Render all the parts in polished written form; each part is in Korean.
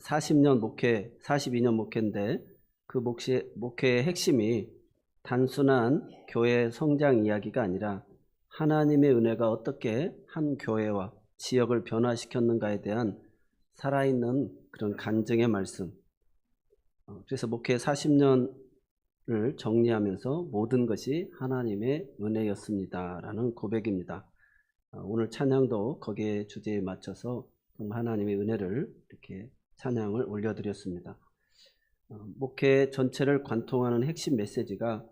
40년 목회, 42년 목회인데 그 목회의 핵심이 단순한 교회 성장 이야기가 아니라 하나님의 은혜가 어떻게 한 교회와 지역을 변화시켰는가에 대한 살아있는 그런 간증의 말씀. 그래서 목회 40년을 정리하면서 모든 것이 하나님의 은혜였습니다라는 고백입니다. 오늘 찬양도 거기에 주제에 맞춰서 하나님의 은혜를 이렇게 찬양을 올려드렸습니다. 목회 전체를 관통하는 핵심 메시지가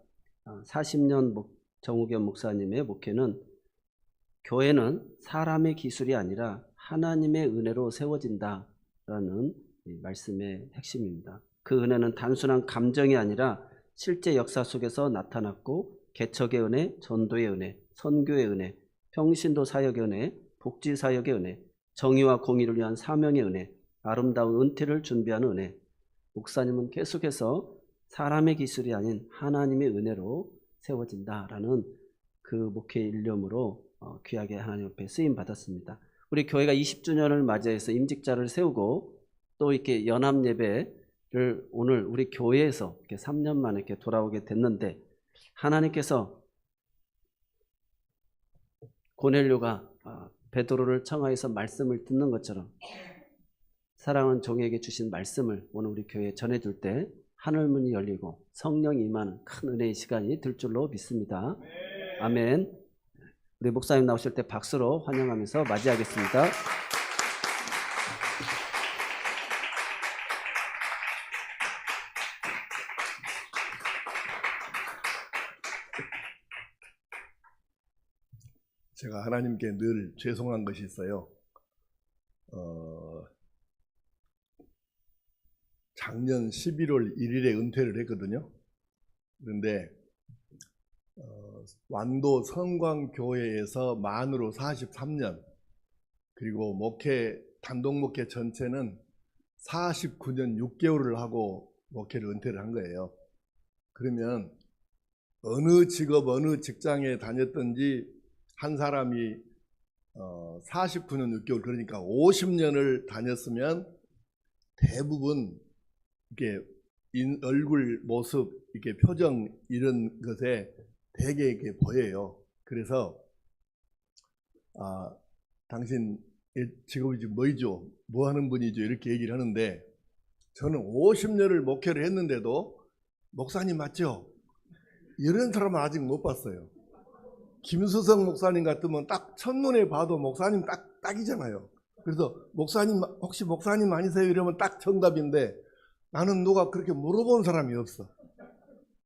40년 정우겸 목사님의 목회는 교회는 사람의 기술이 아니라 하나님의 은혜로 세워진다라는 말씀의 핵심입니다. 그 은혜는 단순한 감정이 아니라 실제 역사 속에서 나타났고 개척의 은혜, 전도의 은혜, 선교의 은혜, 평신도 사역의 은혜, 복지 사역의 은혜, 정의와 공의를 위한 사명의 은혜, 아름다운 은퇴를 준비하는 은혜. 목사님은 계속해서 사람의 기술이 아닌 하나님의 은혜로 세워진다라는 그 목회의 일념으로 귀하게 하나님 앞에 쓰임 받았습니다. 우리 교회가 20주년을 맞이해서 임직자를 세우고 또 이렇게 연합 예배를 오늘 우리 교회에서 이렇게 3년 만에 이렇게 돌아오게 됐는데 하나님께서 고넬료가 베드로를 청하여서 말씀을 듣는 것처럼 사랑하는 종에게 주신 말씀을 오늘 우리 교회에 전해줄 때 하늘문이 열리고 성령이 임하는 큰 은혜의 시간이 될 줄로 믿습니다. 아멘. 우리 목사님 나오실 때 박수로 환영하면서 맞이하겠습니다. 제가 하나님께 늘 죄송한 것이 있어요. 작년 11월 1일에 은퇴를 했거든요. 그런데 완도 성광교회에서 만으로 43년, 그리고 단독 목회 전체는 49년 6개월을 하고 목회를 은퇴를 한 거예요. 그러면 어느 직업, 어느 직장에 다녔든지 한 사람이 49년 6개월, 그러니까 50년을 다녔으면 대부분 이렇게 얼굴 모습, 이렇게 표정 이런 것에 되게 이렇게 보여요. 그래서 당신 직업이 뭐이죠? 뭐 하는 분이죠? 이렇게 얘기를 하는데 저는 50년을 목회를 했는데도 목사님 맞죠? 이런 사람은 아직 못 봤어요. 김수성 목사님 같으면 딱 첫눈에 봐도 목사님 딱이잖아요. 그래서 목사님 혹시 목사님 아니세요? 이러면 딱 정답인데 나는 누가 그렇게 물어본 사람이 없어.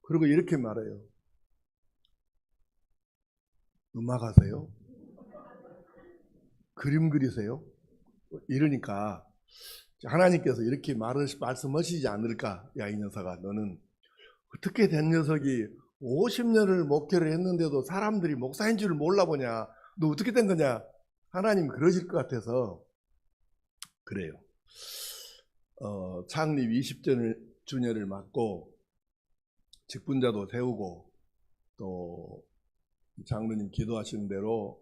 그리고 이렇게 말해요. 음악 하세요? 그림 그리세요? 이러니까 하나님께서 이렇게 말씀하시지 않을까? 야, 이 녀석아, 너는 어떻게 된 녀석이 50년을 목회를 했는데도 사람들이 목사인 줄 몰라보냐? 너 어떻게 된 거냐? 하나님 그러실 것 같아서 그래요. 창립 20주년을 맞고 직분자도 세우고 또 장로님 기도하시는 대로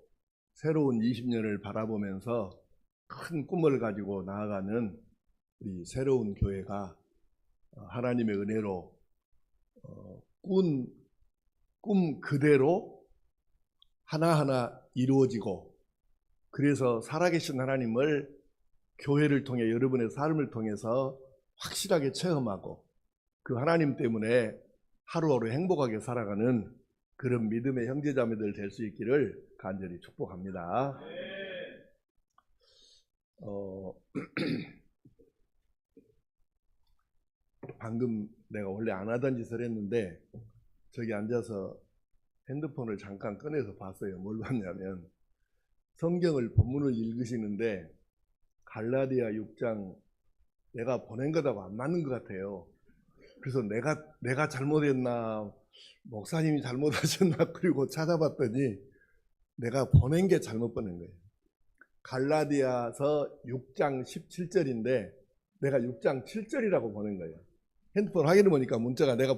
새로운 20년을 바라보면서 큰 꿈을 가지고 나아가는 우리 새로운 교회가 하나님의 은혜로 꿈 그대로 하나하나 이루어지고, 그래서 살아계신 하나님을 교회를 통해 여러분의 삶을 통해서 확실하게 체험하고 그 하나님 때문에 하루하루 행복하게 살아가는 그런 믿음의 형제자매들 될 수 있기를 간절히 축복합니다. 방금 내가 원래 안 하던 짓을 했는데 저기 앉아서 핸드폰을 잠깐 꺼내서 봤어요. 뭘 봤냐면 성경을 본문을 읽으시는데 갈라디아 6장 내가 보낸 것하고 안 맞는 것 같아요. 그래서 내가 잘못했나, 목사님이 잘못하셨나, 그리고 찾아봤더니 내가 보낸 게 잘못 보낸 거예요. 갈라디아서 6장 17절인데 내가 6장 7절이라고 보낸 거예요. 핸드폰 확인해 보니까 문자가 내가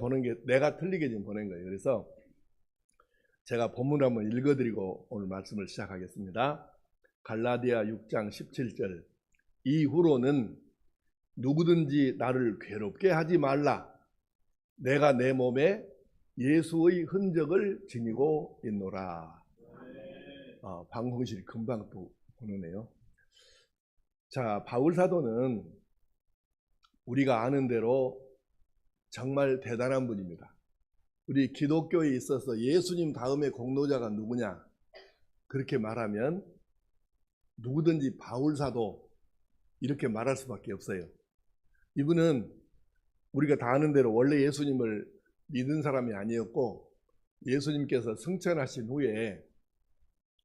틀리게 지금 보낸 거예요. 그래서 제가 본문을 한번 읽어드리고 오늘 말씀을 시작하겠습니다. 갈라디아 6장 17절. 이후로는 누구든지 나를 괴롭게 하지 말라. 내가 내 몸에 예수의 흔적을 지니고 있노라. 방송실이 금방 또 보내네요. 자, 바울 사도는 우리가 아는 대로 정말 대단한 분입니다. 우리 기독교에 있어서 예수님 다음에 공로자가 누구냐? 그렇게 말하면 누구든지 바울 사도 이렇게 말할 수밖에 없어요. 이분은 우리가 다 아는 대로 원래 예수님을 믿은 사람이 아니었고, 예수님께서 승천하신 후에,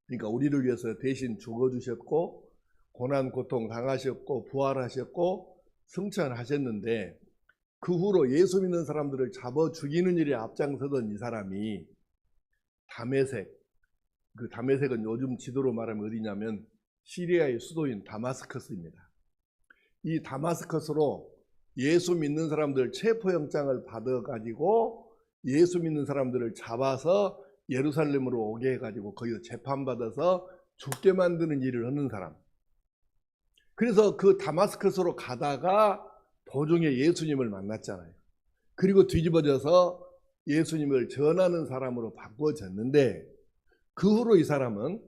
그러니까 우리를 위해서 대신 죽어주셨고 고난 고통 당하셨고 부활하셨고 승천하셨는데, 그 후로 예수 믿는 사람들을 잡아 죽이는 일에 앞장서던 이 사람이 다메섹, 그 다메섹은 요즘 지도로 말하면 어디냐면 시리아의 수도인 다마스커스입니다. 이 다마스커스로 예수 믿는 사람들 체포영장을 받아가지고 예수 믿는 사람들을 잡아서 예루살렘으로 오게 해가지고 거기서 재판받아서 죽게 만드는 일을 하는 사람. 그래서 그 다마스커스로 가다가 도중에 예수님을 만났잖아요. 그리고 뒤집어져서 예수님을 전하는 사람으로 바꿔졌는데, 그 후로 이 사람은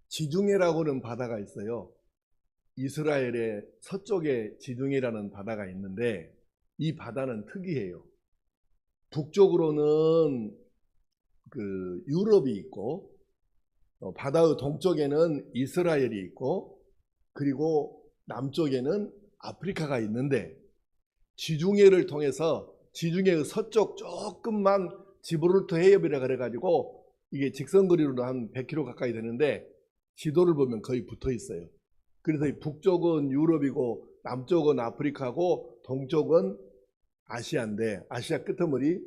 지중해라고 하는 바다가 있어요. 이스라엘의 서쪽에 지중해라는 바다가 있는데, 이 바다는 특이해요. 북쪽으로는 그 유럽이 있고, 바다의 동쪽에는 이스라엘이 있고, 그리고 남쪽에는 아프리카가 있는데, 지중해를 통해서 지중해의 서쪽 조금만 지브롤터 해협이라 그래가지고 이게 직선거리로 한 100km 가까이 되는데 지도를 보면 거의 붙어 있어요. 그래서 이 북쪽은 유럽이고 남쪽은 아프리카고 동쪽은 아시아인데, 아시아 끄트머리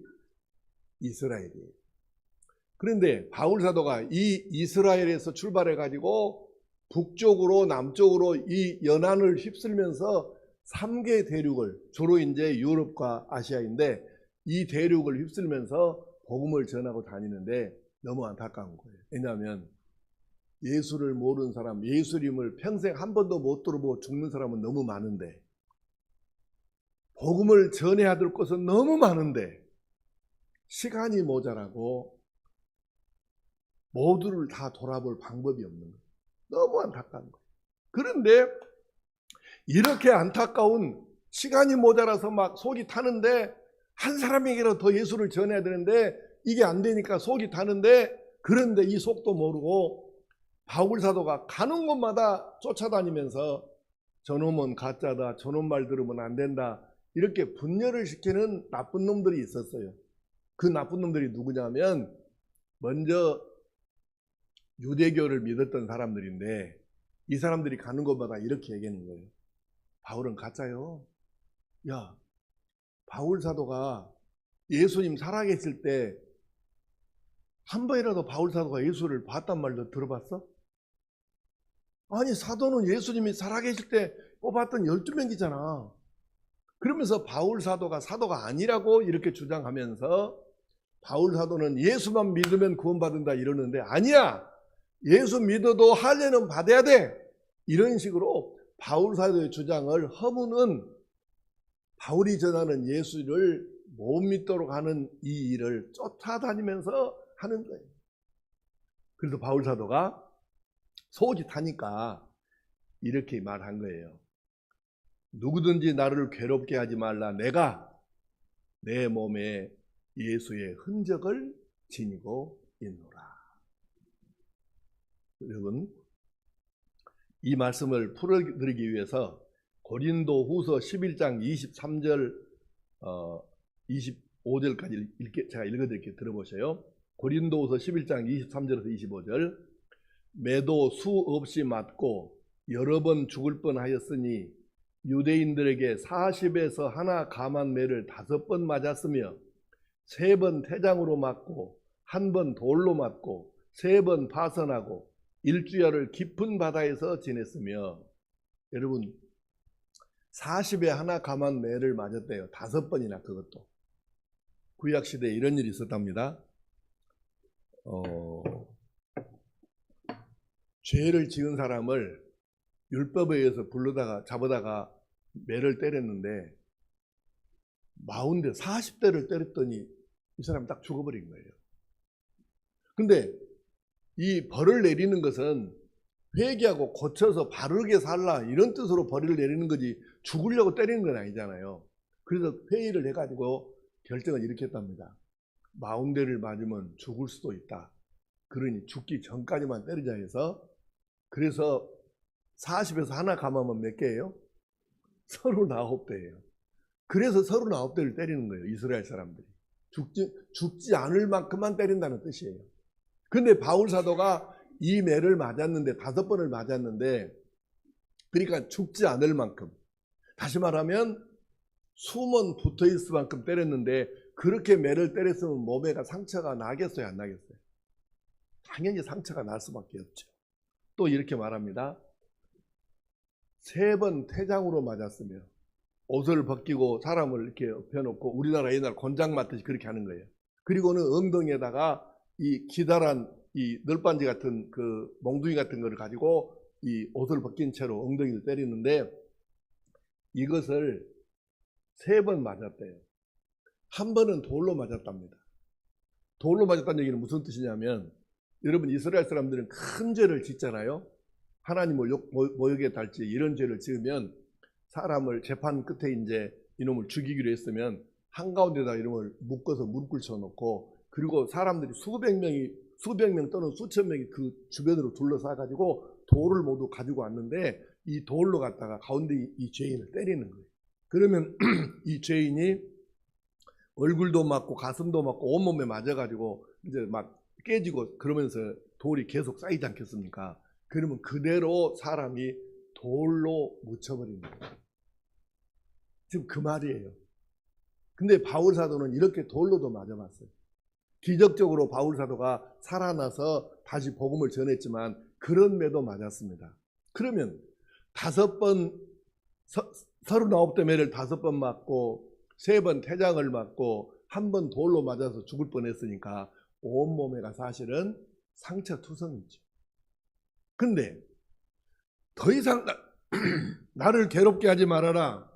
이스라엘이에요. 그런데 바울 사도가 이 이스라엘에서 출발해가지고 북쪽으로 남쪽으로 이 연안을 휩쓸면서 3개 대륙을, 주로 이제 유럽과 아시아인데 이 대륙을 휩쓸면서 복음을 전하고 다니는데 너무 안타까운 거예요. 왜냐하면 예수를 모르는 사람, 예수님을 평생 한 번도 못 들어보고 죽는 사람은 너무 많은데, 복음을 전해야 될 것은 너무 많은데 시간이 모자라고 모두를 다 돌아볼 방법이 없는 거예요. 너무 안타까운 거예요. 그런데 이렇게 안타까운, 시간이 모자라서 막 속이 타는데, 한 사람에게라도 더 예수를 전해야 되는데 이게 안 되니까 속이 타는데, 그런데 이 속도 모르고 바울 사도가 가는 곳마다 쫓아다니면서 저놈은 가짜다, 저놈 말 들으면 안 된다, 이렇게 분열을 시키는 나쁜 놈들이 있었어요. 그 나쁜 놈들이 누구냐면 먼저 유대교를 믿었던 사람들인데, 이 사람들이 가는 곳마다 이렇게 얘기하는 거예요. 바울은 가짜요. 야, 바울 사도가 예수님 살아계실 때 한 번이라도 바울 사도가 예수를 봤단 말도 들어봤어? 아니, 사도는 예수님이 살아계실 때 뽑았던 12명이잖아. 그러면서 바울 사도가 사도가 아니라고 이렇게 주장하면서 바울 사도는 예수만 믿으면 구원받는다 이러는데, 아니야, 예수 믿어도 할례는 받아야 돼, 이런 식으로 바울 사도의 주장을 허무는, 바울이 전하는 예수를 못 믿도록 하는 이 일을 쫓아다니면서 하는 거예요. 그래서 바울 사도가 속이 타니까 이렇게 말한 거예요. 누구든지 나를 괴롭게 하지 말라. 내가 내 몸에 예수의 흔적을 지니고 있노라. 여러분, 이 말씀을 풀어드리기 위해서 고린도 후서 11장 23절 25절까지 제가 읽어드릴게요. 들어보세요. 고린도 후서 11장 23절에서 25절. 매도 수 없이 맞고 여러 번 죽을 뻔하였으니 유대인들에게 40에서 하나 감한 매를 5번 맞았으며 3번 태장으로 맞고 1번 돌로 맞고 3번 파선하고 일주야를 깊은 바다에서 지냈으며, 여러분 40에 하나 감한 매를 맞았대요. 5번이나. 그것도 구약시대에 이런 일이 있었답니다. 죄를 지은 사람을 율법에 의해서 잡아다가 매를 때렸는데 40대를 때렸더니 이 사람이 딱 죽어버린 거예요. 근데 이 벌을 내리는 것은 회개하고 고쳐서 바르게 살라 이런 뜻으로 벌을 내리는 거지 죽으려고 때리는 건 아니잖아요. 그래서 회의를 해가지고 결정을 이렇게 했답니다. 40대를 맞으면 죽을 수도 있다. 그러니 죽기 전까지만 때리자 해서, 그래서 40에서 하나 감하면 몇 개예요? 39대예요. 그래서 39대를 때리는 거예요. 이스라엘 사람들이. 죽지 않을 만큼만 때린다는 뜻이에요. 근데 바울 사도가 이 매를 맞았는데 5번을 맞았는데, 그러니까 죽지 않을 만큼, 다시 말하면 숨은 붙어있을 만큼 때렸는데, 그렇게 매를 때렸으면 몸에가 상처가 나겠어요, 안 나겠어요? 당연히 상처가 날 수밖에 없죠. 또 이렇게 말합니다. 3번 퇴장으로 맞았으며 옷을 벗기고 사람을 이렇게 엎혀놓고, 우리나라 옛날 곤장 맞듯이 그렇게 하는 거예요. 그리고는 엉덩이에다가 이 기다란 이 널빤지 같은 그 몽둥이 같은 거를 가지고 이 옷을 벗긴 채로 엉덩이를 때리는데, 이것을 3번 맞았대요. 한 번은 돌로 맞았답니다. 돌로 맞았다는 얘기는 무슨 뜻이냐면, 여러분 이스라엘 사람들은 큰 죄를 짓잖아요. 하나님을 모욕에 달지 이런 죄를 지으면 사람을 재판 끝에 이제 이놈을 죽이기로 했으면 한가운데다 이놈을 묶어서 무릎 꿇쳐 놓고, 그리고 사람들이 수백 명 또는 수천 명이 그 주변으로 둘러싸 가지고 돌을 모두 가지고 왔는데, 이 돌로 갖다가 가운데 이 죄인을 때리는 거예요. 그러면 이 죄인이 얼굴도 맞고 가슴도 맞고 온몸에 맞아가지고 이제 막 깨지고 그러면서 돌이 계속 쌓이지 않겠습니까? 그러면 그대로 사람이 돌로 묻혀버리는 거예요. 지금 그 말이에요. 근데 바울 사도는 이렇게 돌로도 맞아봤어요. 기적적으로 바울 사도가 살아나서 다시 복음을 전했지만 그런 매도 맞았습니다. 그러면 39대 매를 5번 맞고 3번 퇴장을 맞고 1번 돌로 맞아서 죽을 뻔했으니까 온몸에가 사실은 상처투성이죠. 근데 더 이상 나를 괴롭게 하지 말아라.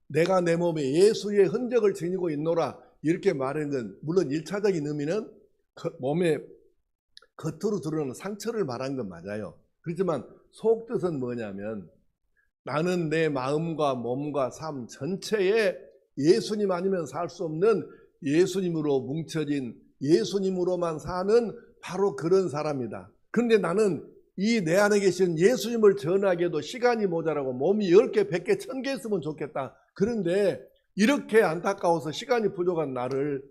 내가 내 몸에 예수의 흔적을 지니고 있노라. 이렇게 말하는 건 물론 1차적인 의미는 몸에 겉으로 드러나는 상처를 말하는 건 맞아요. 그렇지만 속뜻은 뭐냐면, 나는 내 마음과 몸과 삶 전체에 예수님 아니면 살 수 없는, 예수님으로 뭉쳐진, 예수님으로만 사는 바로 그런 사람이다. 그런데 나는 이 내 안에 계신 예수님을 전하기에도 시간이 모자라고 몸이 10개, 100개, 1000개 했으면 좋겠다. 그런데 이렇게 안타까워서 시간이 부족한 나를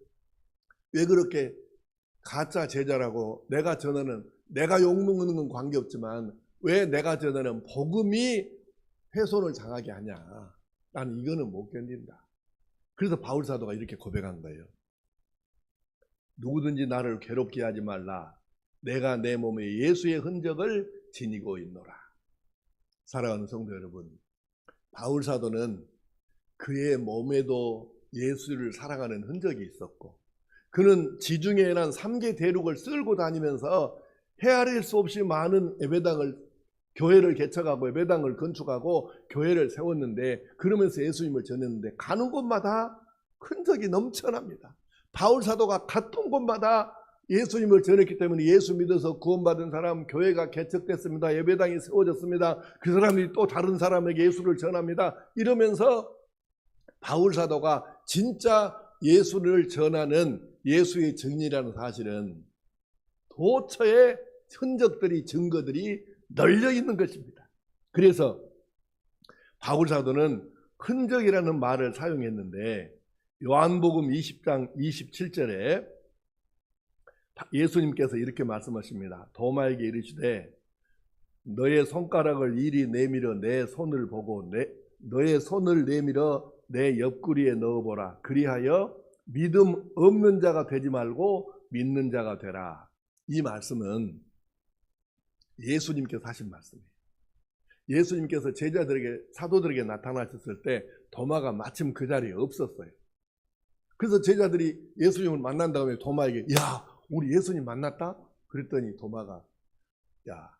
왜 그렇게 가짜 제자라고, 내가 전하는, 내가 욕먹는 건 관계없지만 왜 내가 전하는 복음이 훼손을 당하게 하냐. 나는 이거는 못 견딘다. 그래서 바울 사도가 이렇게 고백한 거예요. 누구든지 나를 괴롭게 하지 말라. 내가 내 몸에 예수의 흔적을 지니고 있노라. 사랑하는 성도 여러분, 바울 사도는 그의 몸에도 예수를 사랑하는 흔적이 있었고, 그는 지중해에 난 3개 대륙을 쓸고 다니면서 헤아릴 수 없이 많은 교회를 개척하고 예배당을 건축하고 교회를 세웠는데, 그러면서 예수님을 전했는데 가는 곳마다 흔적이 넘쳐납니다. 바울 사도가 갔던 곳마다 예수님을 전했기 때문에 예수 믿어서 구원받은 사람, 교회가 개척됐습니다. 예배당이 세워졌습니다. 그 사람이 또 다른 사람에게 예수를 전합니다. 이러면서 바울 사도가 진짜 예수를 전하는 예수의 증인이라는 사실은 도처에 흔적들이, 증거들이 널려 있는 것입니다. 그래서 바울 사도는 흔적이라는 말을 사용했는데, 요한복음 20장 27절에 예수님께서 이렇게 말씀하십니다. 도마에게 이르시되 너의 손가락을 이리 내밀어 내 손을 보고 너의 손을 내밀어 내 옆구리에 넣어보라. 그리하여 믿음 없는 자가 되지 말고 믿는 자가 되라. 이 말씀은 예수님께서 하신 말씀이에요. 예수님께서 제자들에게, 사도들에게 나타나셨을 때 도마가 마침 그 자리에 없었어요. 그래서 제자들이 예수님을 만난 다음에 도마에게, 야, 우리 예수님 만났다? 그랬더니 도마가, 야,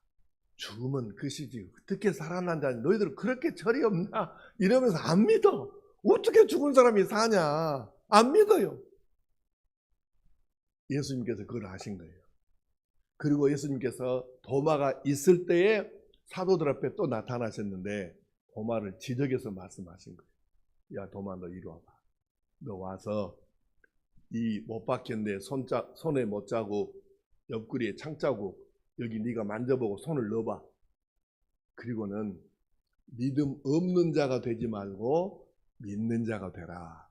죽으면 그시지 어떻게 살아난다니 너희들 그렇게 철이 없나 이러면서 안 믿어. 어떻게 죽은 사람이 사냐 안 믿어요. 예수님께서 그걸 하신 거예요. 그리고 예수님께서 도마가 있을 때에 사도들 앞에 또 나타나셨는데 도마를 지적해서 말씀하신 거예요. 야 도마 너 이리 와봐. 너 와서 이 못 박힌 데 손에 못자국 옆구리에 창자국 여기 네가 만져보고 손을 넣어봐. 그리고는 믿음 없는 자가 되지 말고 믿는 자가 되라.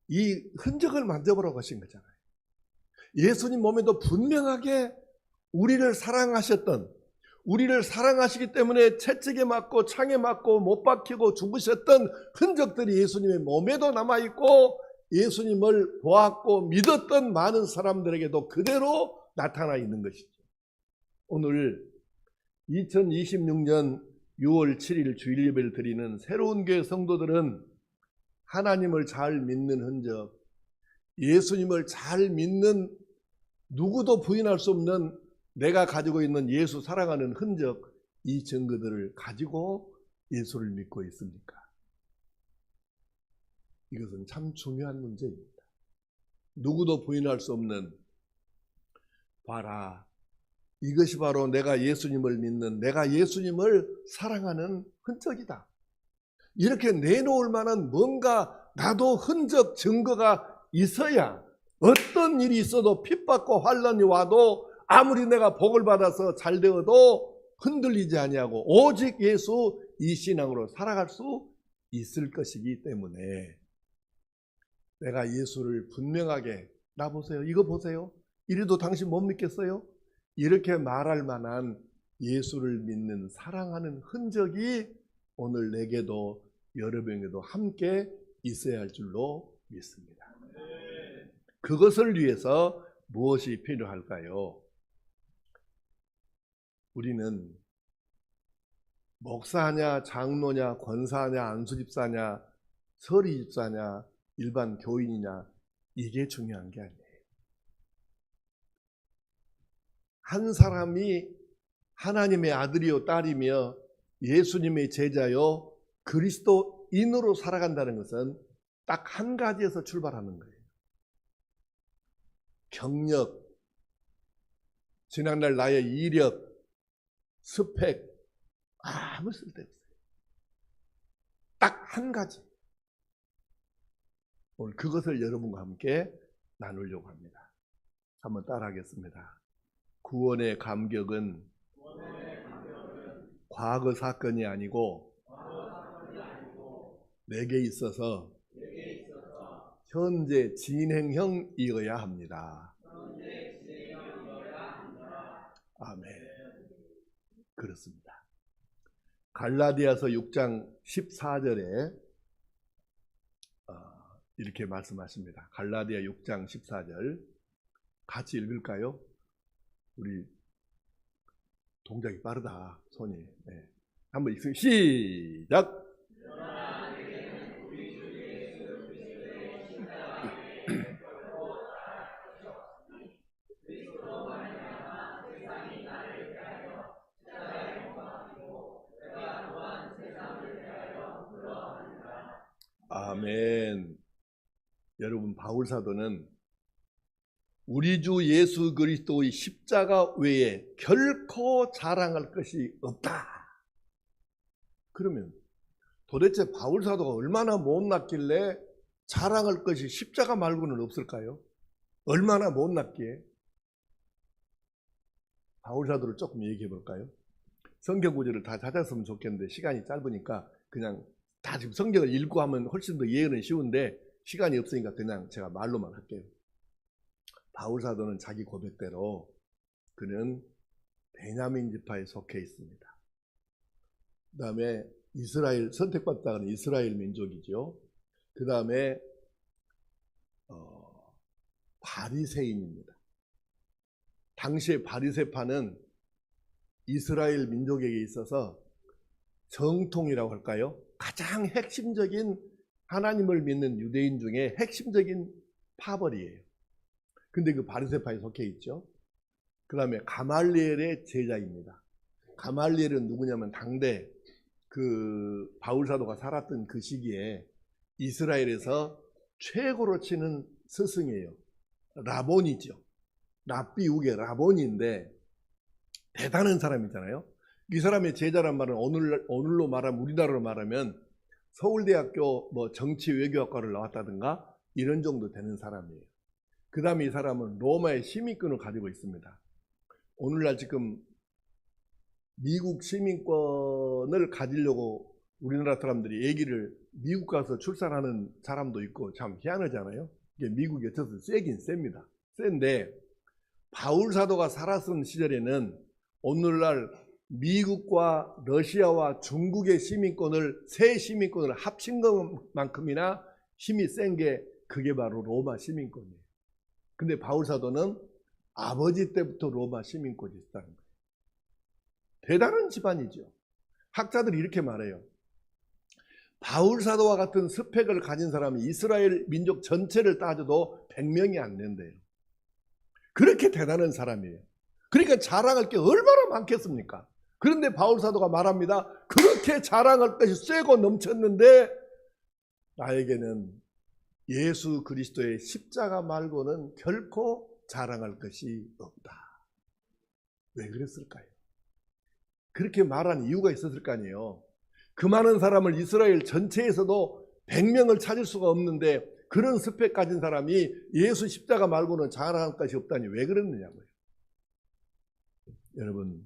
이 흔적을 만져보라고 하신 거잖아요. 예수님 몸에도 분명하게 우리를 사랑하셨던, 우리를 사랑하시기 때문에 채찍에 맞고 창에 맞고 못 박히고 죽으셨던 흔적들이 예수님의 몸에도 남아있고 예수님을 보았고 믿었던 많은 사람들에게도 그대로 나타나 있는 것이죠. 오늘 2026년 6월 7일 주일 예배를 드리는 새로운 교회 성도들은 하나님을 잘 믿는 흔적, 예수님을 잘 믿는 누구도 부인할 수 없는 내가 가지고 있는 예수 사랑하는 흔적, 이 증거들을 가지고 예수를 믿고 있습니까? 이것은 참 중요한 문제입니다. 누구도 부인할 수 없는 봐라. 이것이 바로 내가 예수님을 믿는, 내가 예수님을 사랑하는 흔적이다. 이렇게 내놓을 만한 뭔가 나도 흔적, 증거가 있어야 어떤 일이 있어도 핍받고 환난이 와도 아무리 내가 복을 받아서 잘 되어도 흔들리지 아니하고 오직 예수 이 신앙으로 살아갈 수 있을 것이기 때문에 내가 예수를 분명하게 나 보세요. 이거 보세요. 이래도 당신 못 믿겠어요? 이렇게 말할 만한 예수를 믿는 사랑하는 흔적이 오늘 내게도 여러분에게도 함께 있어야 할 줄로 믿습니다. 그것을 위해서 무엇이 필요할까요? 우리는 목사냐, 장로냐, 권사냐, 안수집사냐, 서리집사냐, 일반 교인이냐 이게 중요한 게 아니에요. 한 사람이 하나님의 아들이요 딸이며 예수님의 제자요 그리스도인으로 살아간다는 것은 딱 한 가지에서 출발하는 거예요. 경력, 지난날 나의 이력, 스펙 아무 쓸데없어요. 딱 한 가지. 오늘 그것을 여러분과 함께 나누려고 합니다. 한번 따라하겠습니다. 구원의 감격은 과거 사건이 아니고 내게 있어서 현재 진행형이어야 합니다. 아멘. 그렇습니다. 갈라디아서 6장 14절에 이렇게 말씀하십니다. 갈라디아 6장 14절 같이 읽을까요? 우리 동작이 빠르다 손이. 네. 한번 읽습니다. 시작. 아멘. 여러분 바울 사도는 우리 주 예수 그리스도의 십자가 외에 결코 자랑할 것이 없다. 그러면 도대체 바울 사도가 얼마나 못났길래 자랑할 것이 십자가 말고는 없을까요? 얼마나 못났기에? 바울 사도를 조금 얘기해 볼까요? 성경 구절을 다 찾았으면 좋겠는데 시간이 짧으니까 그냥 다 지금 성경을 읽고 하면 훨씬 더 이해는 쉬운데 시간이 없으니까 그냥 제가 말로만 할게요. 바울 사도는 자기 고백대로 그는 베냐민 지파에 속해 있습니다. 그 다음에 이스라엘, 선택받다는 이스라엘 민족이죠. 그 다음에 바리새인입니다. 당시의 바리새파는 이스라엘 민족에게 있어서 정통이라고 할까요? 가장 핵심적인 하나님을 믿는 유대인 중에 핵심적인 파벌이에요. 근데 그 바리새파에 속해 있죠. 그 다음에 가말리엘의 제자입니다. 가말리엘은 누구냐면 당대 그 바울 사도가 살았던 그 시기에 이스라엘에서 최고로 치는 스승이에요. 라본이죠. 랍비우게 라본인데 대단한 사람이잖아요. 이 사람의 제자란 말은 오늘로 말하면 우리나라로 말하면 서울대학교 뭐 정치 외교학과를 나왔다든가 이런 정도 되는 사람이에요. 그 다음에 이 사람은 로마의 시민권을 가지고 있습니다. 오늘날 지금 미국 시민권을 가지려고 우리나라 사람들이 얘기를 미국 가서 출산하는 사람도 있고 참 희한하잖아요. 이게 미국에 어째서 세긴 셉니다. 센데 바울 사도가 살았던 시절에는 오늘날 미국과 러시아와 중국의 시민권을 세 시민권을 합친 것만큼이나 힘이 센 게 그게 바로 로마 시민권이에요. 근데 바울 사도는 아버지 때부터 로마 시민권이 있다는 거예요. 대단한 집안이죠. 학자들이 이렇게 말해요. 바울 사도와 같은 스펙을 가진 사람이 이스라엘 민족 전체를 따져도 100명이 안 된대요. 그렇게 대단한 사람이에요. 그러니까 자랑할 게 얼마나 많겠습니까? 그런데 바울 사도가 말합니다. 그렇게 자랑할 것이 쇠고 넘쳤는데 나에게는 예수 그리스도의 십자가 말고는 결코 자랑할 것이 없다. 왜 그랬을까요? 그렇게 말한 이유가 있었을 거 아니에요. 그 많은 사람을 이스라엘 전체에서도 100명을 찾을 수가 없는데 그런 스펙 가진 사람이 예수 십자가 말고는 자랑할 것이 없다니 왜 그랬느냐고요. 여러분,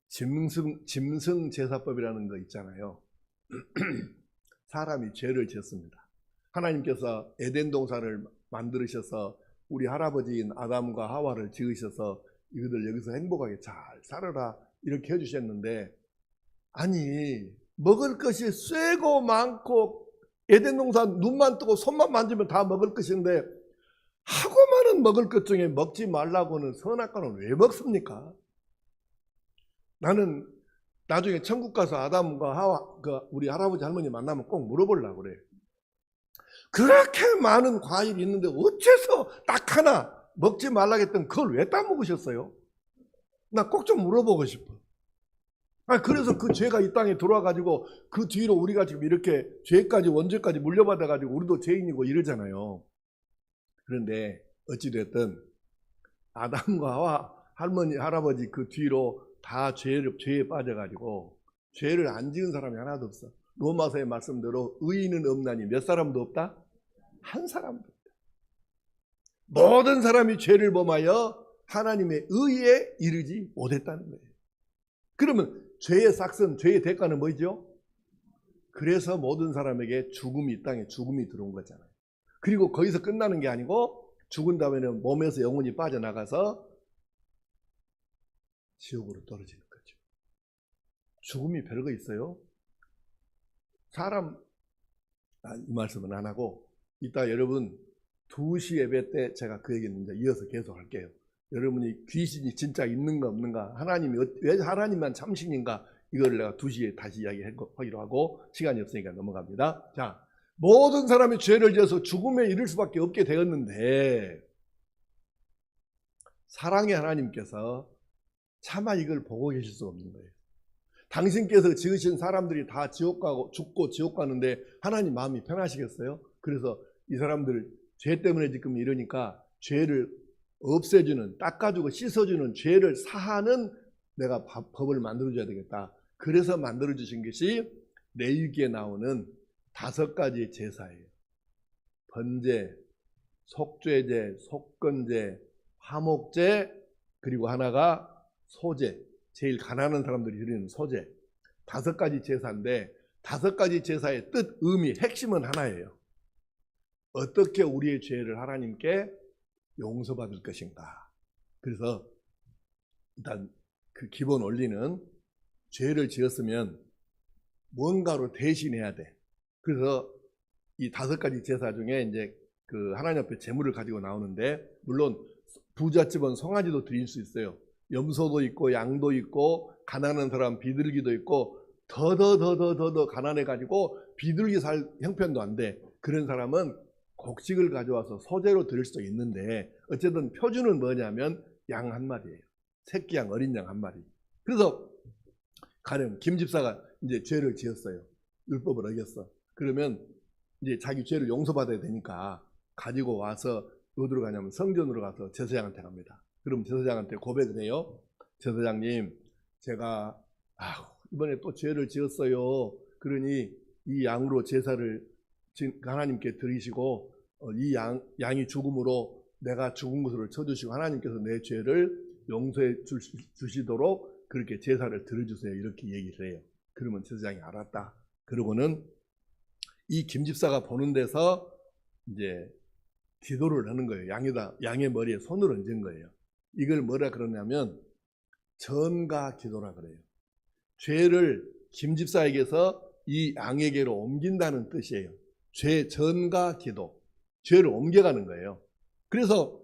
짐승 제사법이라는 거 있잖아요. 사람이 죄를 지었습니다. 하나님께서 에덴 동산을 만드셔서 우리 할아버지인 아담과 하와를 지으셔서 이것들 여기서 행복하게 잘 살아라 이렇게 해주셨는데, 아니 먹을 것이 쇠고 많고 에덴 동산 눈만 뜨고 손만 만지면 다 먹을 것인데 하고 많은 먹을 것 중에 먹지 말라고는 선악과는 왜 먹습니까? 나는 나중에 천국 가서 아담과 하와 우리 할아버지 할머니 만나면 꼭 물어보려고 그래요. 그렇게 많은 과일이 있는데 어째서 딱 하나 먹지 말라 했던 그걸 왜 따먹으셨어요? 나 꼭 좀 물어보고 싶어. 그래서 그 죄가 이 땅에 들어와가지고 그 뒤로 우리가 지금 이렇게 죄까지 원죄까지 물려받아가지고 우리도 죄인이고 이러잖아요. 그런데 어찌됐든 아담과 하와 할머니 할아버지 그 뒤로 다 죄에 빠져가지고 죄를 안 지은 사람이 하나도 없어. 로마서의 말씀대로 의인은 없나니 몇 사람도 없다? 한 사람도 없다. 모든 사람이 죄를 범하여 하나님의 의에 이르지 못했다는 거예요. 그러면 죄의 삭선, 죄의 대가는 뭐죠? 그래서 모든 사람에게 죽음이 이 땅에 죽음이 들어온 거잖아요. 그리고 거기서 끝나는 게 아니고 죽은 다음에는 몸에서 영혼이 빠져나가서 지옥으로 떨어지는 거죠. 죽음이 별거 있어요? 사람, 이 말씀은 안 하고 이따 여러분 2시 예배 때 제가 그 얘기는 이제 이어서 계속 할게요. 여러분이 귀신이 진짜 있는가 없는가, 하나님이 왜 하나님만 참신인가, 이거를 내가 2시에 다시 이야기하기로 하고 시간이 없으니까 넘어갑니다. 자, 모든 사람이 죄를 지어서 죽음에 이를 수밖에 없게 되었는데 사랑의 하나님께서 차마 이걸 보고 계실 수 없는 거예요. 당신께서 지으신 사람들이 다 지옥 가고 죽고 지옥 가는데 하나님 마음이 편하시겠어요? 그래서 이 사람들 죄 때문에 지금 이러니까 죄를 없애주는, 닦아주고 씻어주는, 죄를 사하는 내가 법을 만들어줘야 되겠다. 그래서 만들어주신 것이 레위기에 나오는 5가지 제사예요. 번제, 속죄제, 속건제, 화목제, 그리고 하나가 소제, 제일 가난한 사람들이 드리는 소제. 5가지 제사인데 5가지 제사의 뜻, 의미, 핵심은 하나예요. 어떻게 우리의 죄를 하나님께 용서받을 것인가. 그래서 일단 그 기본 원리는 죄를 지었으면 뭔가로 대신해야 돼. 그래서 이 5가지 제사 중에 이제 그 하나님 앞에 제물을 가지고 나오는데, 물론 부잣집은 송아지도 드릴 수 있어요. 염소도 있고 양도 있고 가난한 사람 비둘기도 있고 더 가난해가지고 비둘기 살 형편도 안 돼. 그런 사람은 곡식을 가져와서 소제로 드릴 수도 있는데 어쨌든 표준은 뭐냐면 양 한 마리예요. 새끼 양, 어린 양 한 마리. 그래서 가령 김 집사가 이제 죄를 지었어요. 율법을 어겼어. 그러면 이제 자기 죄를 용서받아야 되니까 가지고 와서 어디로 가냐면 성전으로 가서 제사장한테 갑니다. 그럼 제사장한테 고백을 해요. 제사장님, 제가 이번에 또 죄를 지었어요. 그러니 이 양으로 제사를 하나님께 드리시고 이 양이 죽음으로 내가 죽은 것으로 쳐주시고 하나님께서 내 죄를 용서해 주시도록 그렇게 제사를 드려주세요. 이렇게 얘기를 해요. 그러면 제사장이 알았다. 그러고는 이 김집사가 보는 데서 이제 기도를 하는 거예요. 양의 머리에 손을 얹은 거예요. 이걸 뭐라 그러냐면 전가 기도라 그래요. 죄를 김집사에게서 이 양에게로 옮긴다는 뜻이에요. 죄 전가 기도. 죄를 옮겨가는 거예요. 그래서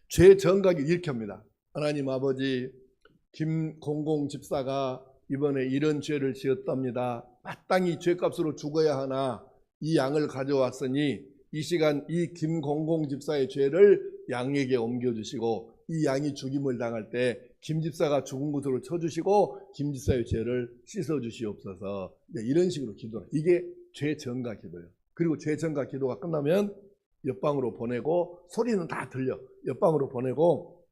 죄 전가 기도 이렇게 합니다. 하나님 아버지, 김공공 집사가 이번에 이런 죄를 지었답니다. 마땅히 죄값으로 죽어야 하나 이 양을 가져왔으니 이 시간 이 김공공 집사의 죄를 양에게 옮겨주시고 이 양이 죽임을 당할 때 김집사가 죽은 것으로 쳐주시고 김집사의 죄를 씻어주시옵소서. 이런 식으로 기도를. 이게 죄전가 기도예요. 그리고 죄전가 기도가 끝나면 옆방으로 보내고 소리는 다 들려. 옆방으로 보내고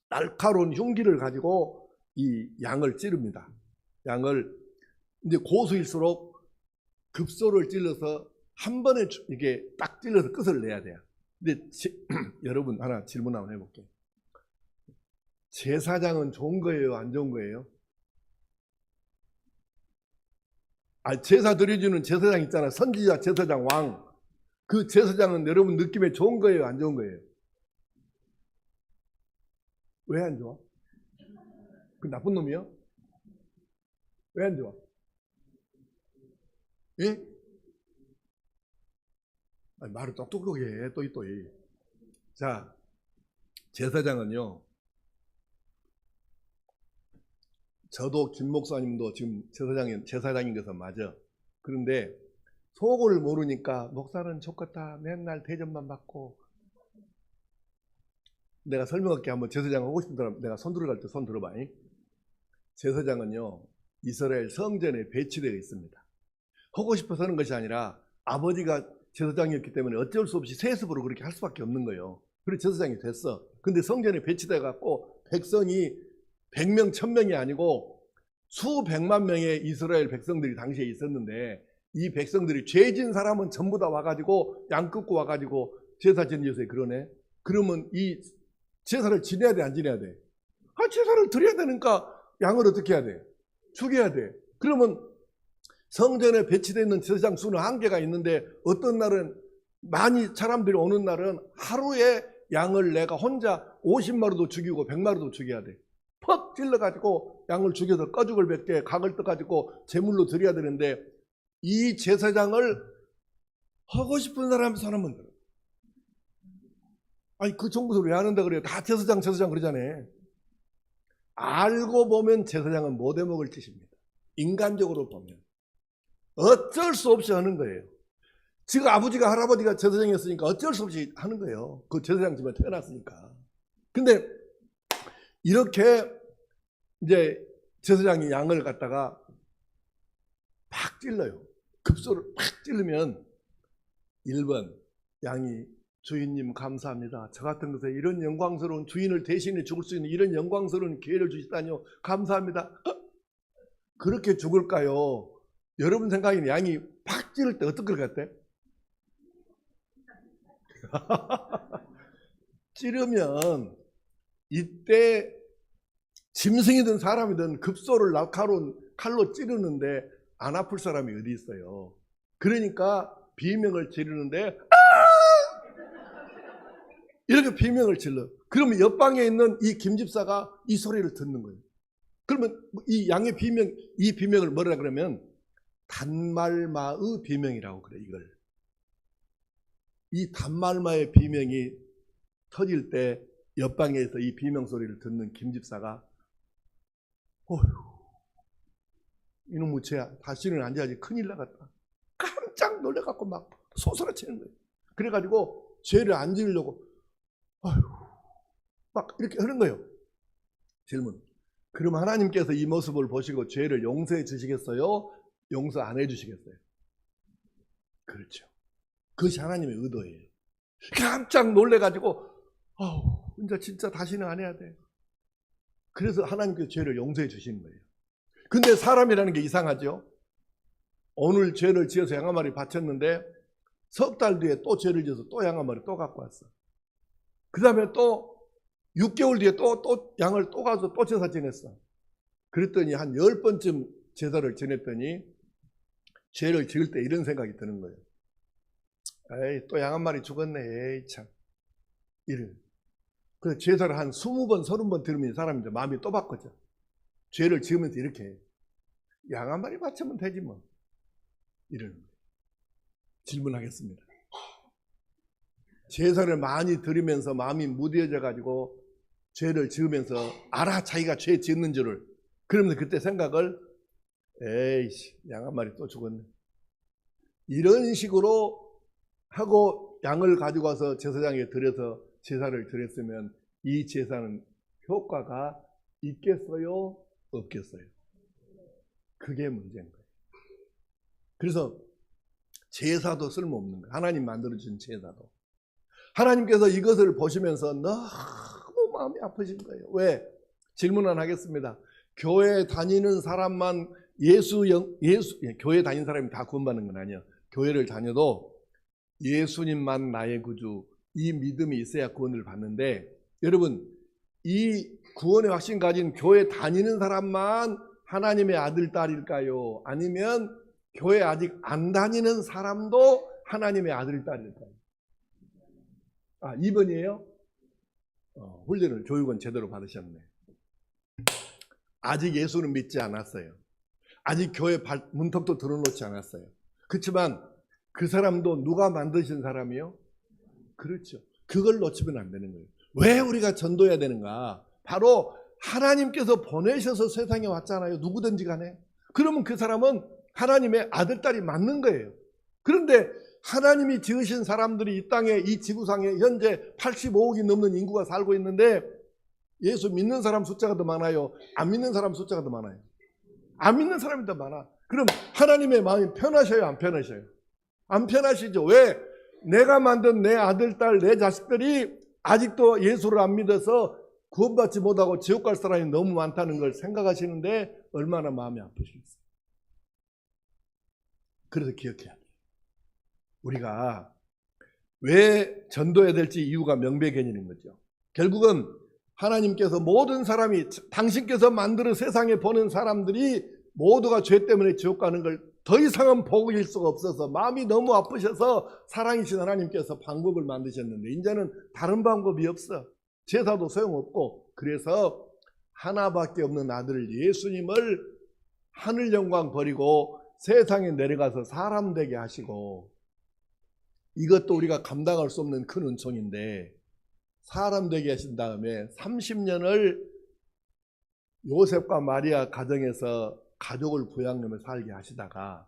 날카로운 흉기를 가지고 이 양을 찌릅니다. 양을 이제 고수일수록 급소를 찔러서 한 번에 이게 딱 찔러서 끝을 내야 돼요. 근데 여러분 하나 질문 한번 해볼게요. 제사장은 좋은 거예요? 안 좋은 거예요? 제사 드려주는 제사장 있잖아. 선지자, 제사장, 왕. 그 제사장은 여러분 느낌에 좋은 거예요? 안 좋은 거예요? 왜 안 좋아? 그 나쁜 놈이요? 왜 안 좋아? 예? 말을 똑똑하게 해. 또이. 자, 제사장은요. 저도 김 목사님도 지금 제사장인 것은 맞아. 그런데 속을 모르니까 목사는 좋겠다. 맨날 대접만 받고. 내가 설명할게. 한번 제사장 하고 싶은 사람 내가 손 들어갈 때 손 들어봐. 제사장은요. 이스라엘 성전에 배치되어 있습니다. 하고 싶어서 하는 것이 아니라 아버지가 제사장이었기 때문에 어쩔 수 없이 세습으로 그렇게 할 수밖에 없는 거예요. 그래서 제사장이 됐어. 근데 성전에 배치돼 갖고 백성이 100명, 1000명이 아니고 수백만 명의 이스라엘 백성들이 당시에 있었는데 이 백성들이 죄진 사람은 전부 다 와가지고 양 끊고 와가지고 제사 지내주세요. 그러네. 그러면 이 제사를 지내야 돼, 안 지내야 돼? 제사를 드려야 되니까 양을 어떻게 해야 돼? 죽여야 돼. 그러면 성전에 배치되어 있는 제사장 수는 한계가 있는데 어떤 날은 많이 사람들이 오는 날은 하루에 양을 내가 혼자 50마리도 죽이고 100마리도 죽여야 돼. 퍽 찔러가지고 양을 죽여서 꺼죽을 뱉게 각을 떠가지고 제물로 드려야 되는데 이 제사장을 하고 싶은 사람은 들어. 그 정도로 왜 하는다 그래요? 다 제사장 그러잖아요. 알고 보면 제사장은 못 해먹을 짓입니다. 인간적으로 보면 어쩔 수 없이 하는 거예요. 지금 아버지가 할아버지가 제사장이었으니까 어쩔 수 없이 하는 거예요. 그 제사장 집에 태어났으니까. 근데 이렇게 이제 제사장이 양을 갖다가 팍 찔러요. 급소를 팍 찔르면 1번 양이 주인님 감사합니다. 저 같은 것에 이런 영광스러운 주인을 대신해 죽을 수 있는 이런 영광스러운 기회를 주시다니요. 감사합니다. 그렇게 죽을까요? 여러분 생각에는 양이 팍 찌를 때 어떨 것 같아? 찌르면 이때 짐승이든 사람이든 급소를 날카로운 칼로 찌르는데 안 아플 사람이 어디 있어요. 그러니까 비명을 지르는데 이렇게 비명을 질러. 그러면 옆방에 있는 이 김집사가 이 소리를 듣는 거예요. 그러면 이 양의 이 비명을 뭐라 그러면 단말마의 비명이라고 그래. 이걸 이 단말마의 비명이 터질 때 옆방에서 이 비명 소리를 듣는 김집사가 어휴 이놈의 죄야 다시는 안 돼야지 큰일 나갔다. 깜짝 놀래갖고 막 소스라치는 거예요. 그래가지고 죄를 안 지으려고 어휴 막 이렇게 하는 거예요. 질문. 그럼 하나님께서 이 모습을 보시고 죄를 용서해 주시겠어요? 용서 안 해 주시겠어요? 그렇죠. 그것이 하나님의 의도예요. 깜짝 놀래가지고 이제 진짜 다시는 안 해야 돼. 그래서 하나님께서 죄를 용서해 주시는 거예요. 근데 사람이라는 게 이상하죠. 오늘 죄를 지어서 양 한 마리 바쳤는데 석 달 뒤에 또 죄를 지어서 또 양 한 마리 또 갖고 왔어. 그 다음에 또 6개월 뒤에 또 양을 또 가서 또 제사 지냈어. 그랬더니 한 10번쯤 제사를 지냈더니 죄를 지을 때 이런 생각이 드는 거예요. 에이, 또 양 한 마리 죽었네. 에이, 참. 이런. 그래서 제사를 한 20번, 30번 들으면 사람이 이제 마음이 또 바뀌어져. 죄를 지으면서 이렇게 해. 양 한 마리 바치면 되지 뭐. 이러는 거예요. 질문하겠습니다. 제사를 많이 드리면서 마음이 무뎌져 가지고 죄를 지으면서 알아 자기가 죄 지었는 줄을. 그러면서 그때 생각을 에이씨 양 한 마리 또 죽었네. 이런 식으로 하고 양을 가지고 와서 제사장에 드려서 제사를 드렸으면 이 제사는 효과가 있겠어요? 없겠어요? 그게 문제인 거예요. 그래서 제사도 쓸모없는 거예요. 하나님 만들어준 제사도. 하나님께서 이것을 보시면서 너무 마음이 아프신 거예요. 왜? 질문을 하겠습니다. 교회 다니는 사람만 교회 다니는 사람이 다 구원받는 건 아니에요. 교회를 다녀도 예수님만 나의 구주, 이 믿음이 있어야 구원을 받는데, 여러분 이 구원의 확신 가진 교회 다니는 사람만 하나님의 아들, 딸일까요? 아니면 교회 아직 안 다니는 사람도 하나님의 아들, 딸일까요? 2번이에요? 훈련을 교육은 제대로 받으셨네. 아직 예수는 믿지 않았어요. 아직 교회 문턱도 들어놓지 않았어요. 그렇지만 그 사람도 누가 만드신 사람이요? 그렇죠. 그걸 놓치면 안 되는 거예요. 왜 우리가 전도해야 되는가? 바로 하나님께서 보내셔서 세상에 왔잖아요. 누구든지 간에. 그러면 그 사람은 하나님의 아들, 딸이 맞는 거예요. 그런데 하나님이 지으신 사람들이 이 땅에, 이 지구상에 현재 85억이 넘는 인구가 살고 있는데 예수 믿는 사람 숫자가 더 많아요? 안 믿는 사람 숫자가 더 많아요? 안 믿는 사람이 더 많아. 그럼 하나님의 마음이 편하셔요? 안 편하셔요? 안 편하시죠. 왜? 내가 만든 내 아들, 딸, 내 자식들이 아직도 예수를 안 믿어서 구원받지 못하고 지옥 갈 사람이 너무 많다는 걸 생각하시는데 얼마나 마음이 아프시겠어요. 그래서 기억해야 돼요. 우리가 왜 전도해야 될지 이유가 명백해지는 거죠. 결국은 하나님께서 모든 사람이, 당신께서 만들어 세상에 보는 사람들이 모두가 죄 때문에 지옥 가는 걸 더 이상은 보일 수가 없어서 마음이 너무 아프셔서 사랑이신 하나님께서 방법을 만드셨는데 이제는 다른 방법이 없어. 제사도 소용없고, 그래서 하나밖에 없는 아들 예수님을 하늘 영광 버리고 세상에 내려가서 사람 되게 하시고, 이것도 우리가 감당할 수 없는 큰 은총인데 사람 되게 하신 다음에 30년을 요셉과 마리아 가정에서 가족을 부양하며 살게 하시다가,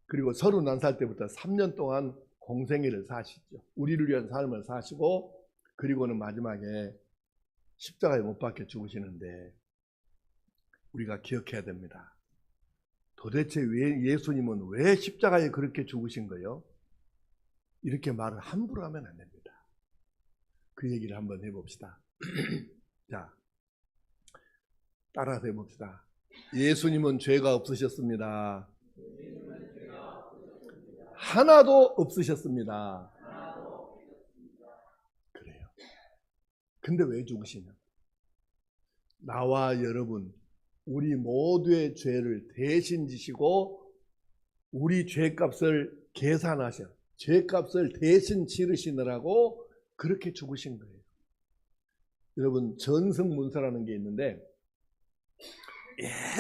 그리고 31살 때부터 3년 동안 공생애를 사시죠. 우리를 위한 삶을 사시고, 그리고는 마지막에 십자가에 못 박혀 죽으시는데 우리가 기억해야 됩니다. 도대체 예수님은 왜 십자가에 그렇게 죽으신 거예요? 이렇게 말을 함부로 하면 안 됩니다. 그 얘기를 한번 해봅시다. 자, 따라서 해봅시다. 예수님은 죄가 없으셨습니다. 하나도 없으셨습니다. 그래요. 근데 왜 죽으시냐? 나와 여러분, 우리 모두의 죄를 대신 지시고 우리 죄값을 계산하셔, 죄값을 대신 치르시느라고 그렇게 죽으신 거예요. 여러분, 전승문서라는 게 있는데,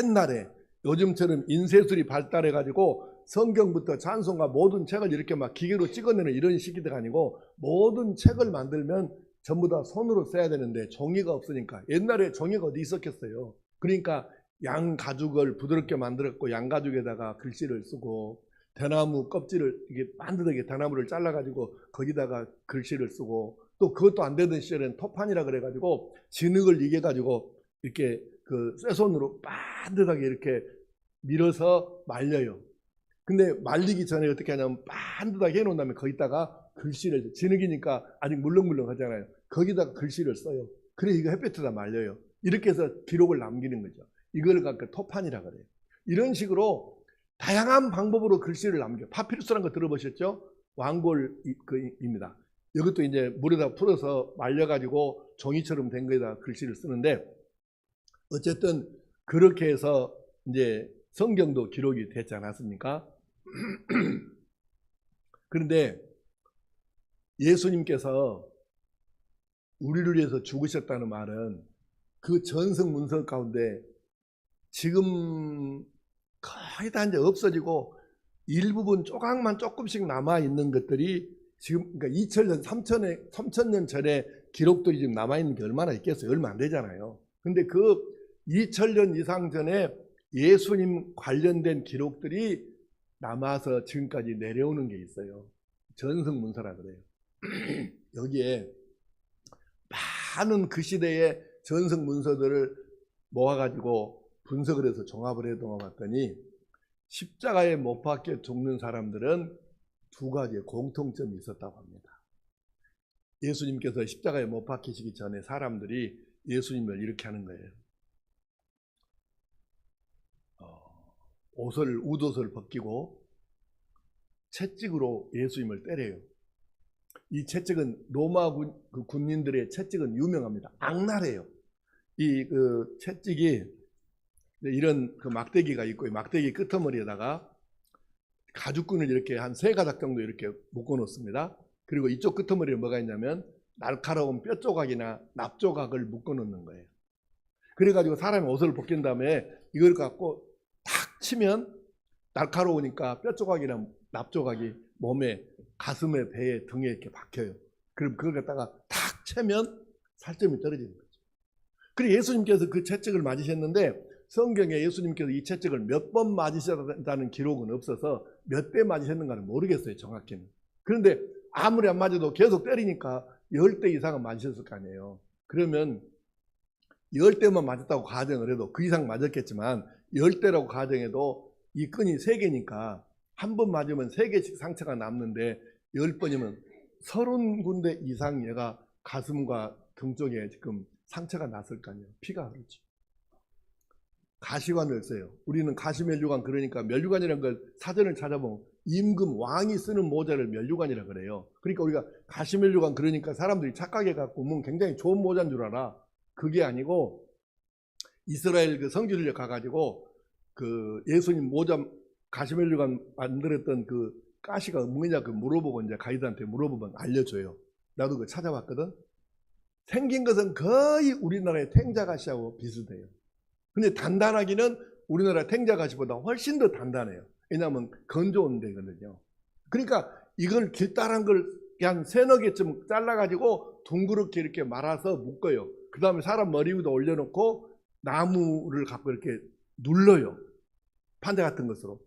옛날에 요즘처럼 인쇄술이 발달해가지고 성경부터 찬송가 모든 책을 이렇게 막 기계로 찍어내는 이런 시기가 아니고, 모든 책을 만들면 전부 다 손으로 써야 되는데 종이가 없으니까, 옛날에 종이가 어디 있었겠어요. 그러니까 양 가죽을 부드럽게 만들었고 양 가죽에다가 글씨를 쓰고, 대나무 껍질을 이게 만드게 대나무를 잘라가지고 거기다가 글씨를 쓰고, 또 그것도 안 되던 시절엔 토판이라 그래가지고 진흙을 이겨가지고 이렇게 그 쇠손으로 반듯하게 이렇게 밀어서 말려요. 근데 말리기 전에 어떻게 하냐면 반듯하게 해놓은 다음에 거기다가 글씨를, 진흙이니까 아직 물렁물렁 하잖아요. 거기다가 글씨를 써요. 그래 이거 햇볕에다 말려요. 이렇게 해서 기록을 남기는 거죠. 이걸 갖고 토판이라 그래요. 이런 식으로 다양한 방법으로 글씨를 남겨요. 파피루스라는 거 들어보셨죠? 왕골입니다. 이것도 이제 물에다 풀어서 말려가지고 종이처럼 된 거에다 글씨를 쓰는데, 어쨌든 그렇게 해서 이제 성경도 기록이 됐지 않았습니까? 그런데 예수님께서 우리를 위해서 죽으셨다는 말은 그 전성 문서 가운데 지금 거의 다 이제 없어지고 일부분 조각만 조금씩 남아 있는 것들이 지금, 그러니까 2000년, 3000년 전에 기록들이 지금 남아 있는 게 얼마나 있겠어요? 얼마 안 되잖아요. 근데 그 2000년 이상 전에 예수님 관련된 기록들이 남아서 지금까지 내려오는 게 있어요. 전성 문서라 그래요. 여기에 많은 그 시대의 전성 문서들을 모아가지고 분석을 해서 종합을 해 놓아봤더니 십자가에 못 박혀 죽는 사람들은 두 가지의 공통점이 있었다고 합니다. 예수님께서 십자가에 못 박히시기 전에 사람들이 예수님을 이렇게 하는 거예요. 웃옷을 벗기고 채찍으로 예수님을 때려요. 이 채찍은 로마 군인들의 채찍은 유명합니다. 악랄해요. 이 채찍이 이런 그 막대기가 있고, 이 막대기 끄트머리에다가 가죽끈을 이렇게 한 3가닥 정도 이렇게 묶어 놓습니다. 그리고 이쪽 끄트머리에 뭐가 있냐면 날카로운 뼈 조각이나 납 조각을 묶어 놓는 거예요. 그래가지고 사람이 옷을 벗긴 다음에 이걸 갖고 탁 치면 날카로우니까 뼈 조각이나 납 조각이 몸에, 가슴에, 배에, 등에 이렇게 박혀요. 그럼 그걸 갖다가 탁 채면 살점이 떨어지는 거죠. 그리고 예수님께서 그 채찍을 맞으셨는데 성경에 예수님께서 이 채찍을 몇 번 맞으셨다는 기록은 없어서 몇 대 맞으셨는가는 모르겠어요, 정확히는. 그런데 아무리 안 맞아도 계속 때리니까 10대 이상은 맞으셨을 거 아니에요. 그러면 10대만 맞았다고 가정을 해도, 그 이상 맞았겠지만 10대라고 가정해도 이 끈이 3개니까 한 번 맞으면 3개씩 상처가 남는데 10번이면 30군데 이상 얘가 가슴과 등 쪽에 지금 상처가 났을 거 아니에요. 피가 흐르죠. 가시관을 써요. 우리는 가시면류관, 그러니까 면류관이라는 걸 사전을 찾아보면 임금, 왕이 쓰는 모자를 면류관이라 그래요. 그러니까 우리가 가시면류관, 그러니까 사람들이 착각해갖고 뭐 굉장히 좋은 모자인 줄 알아. 그게 아니고 이스라엘 그 성지를 가가지고 그 예수님 모자 가시면류관 만들었던 그 가시가 뭐냐 그 물어보고 이제 가이드한테 물어보면 알려줘요. 나도 그거 찾아봤거든. 생긴 것은 거의 우리나라의 탱자가시하고 비슷해요. 근데 단단하기는 우리나라 탱자가시보다 훨씬 더 단단해요. 왜냐하면 건조한 데거든요. 그러니까 이걸 길다란 걸 그냥 3-4개쯤 잘라가지고 둥그렇게 이렇게 말아서 묶어요. 그 다음에 사람 머리 위에다 올려놓고 나무를 갖고 이렇게 눌러요. 판자 같은 것으로.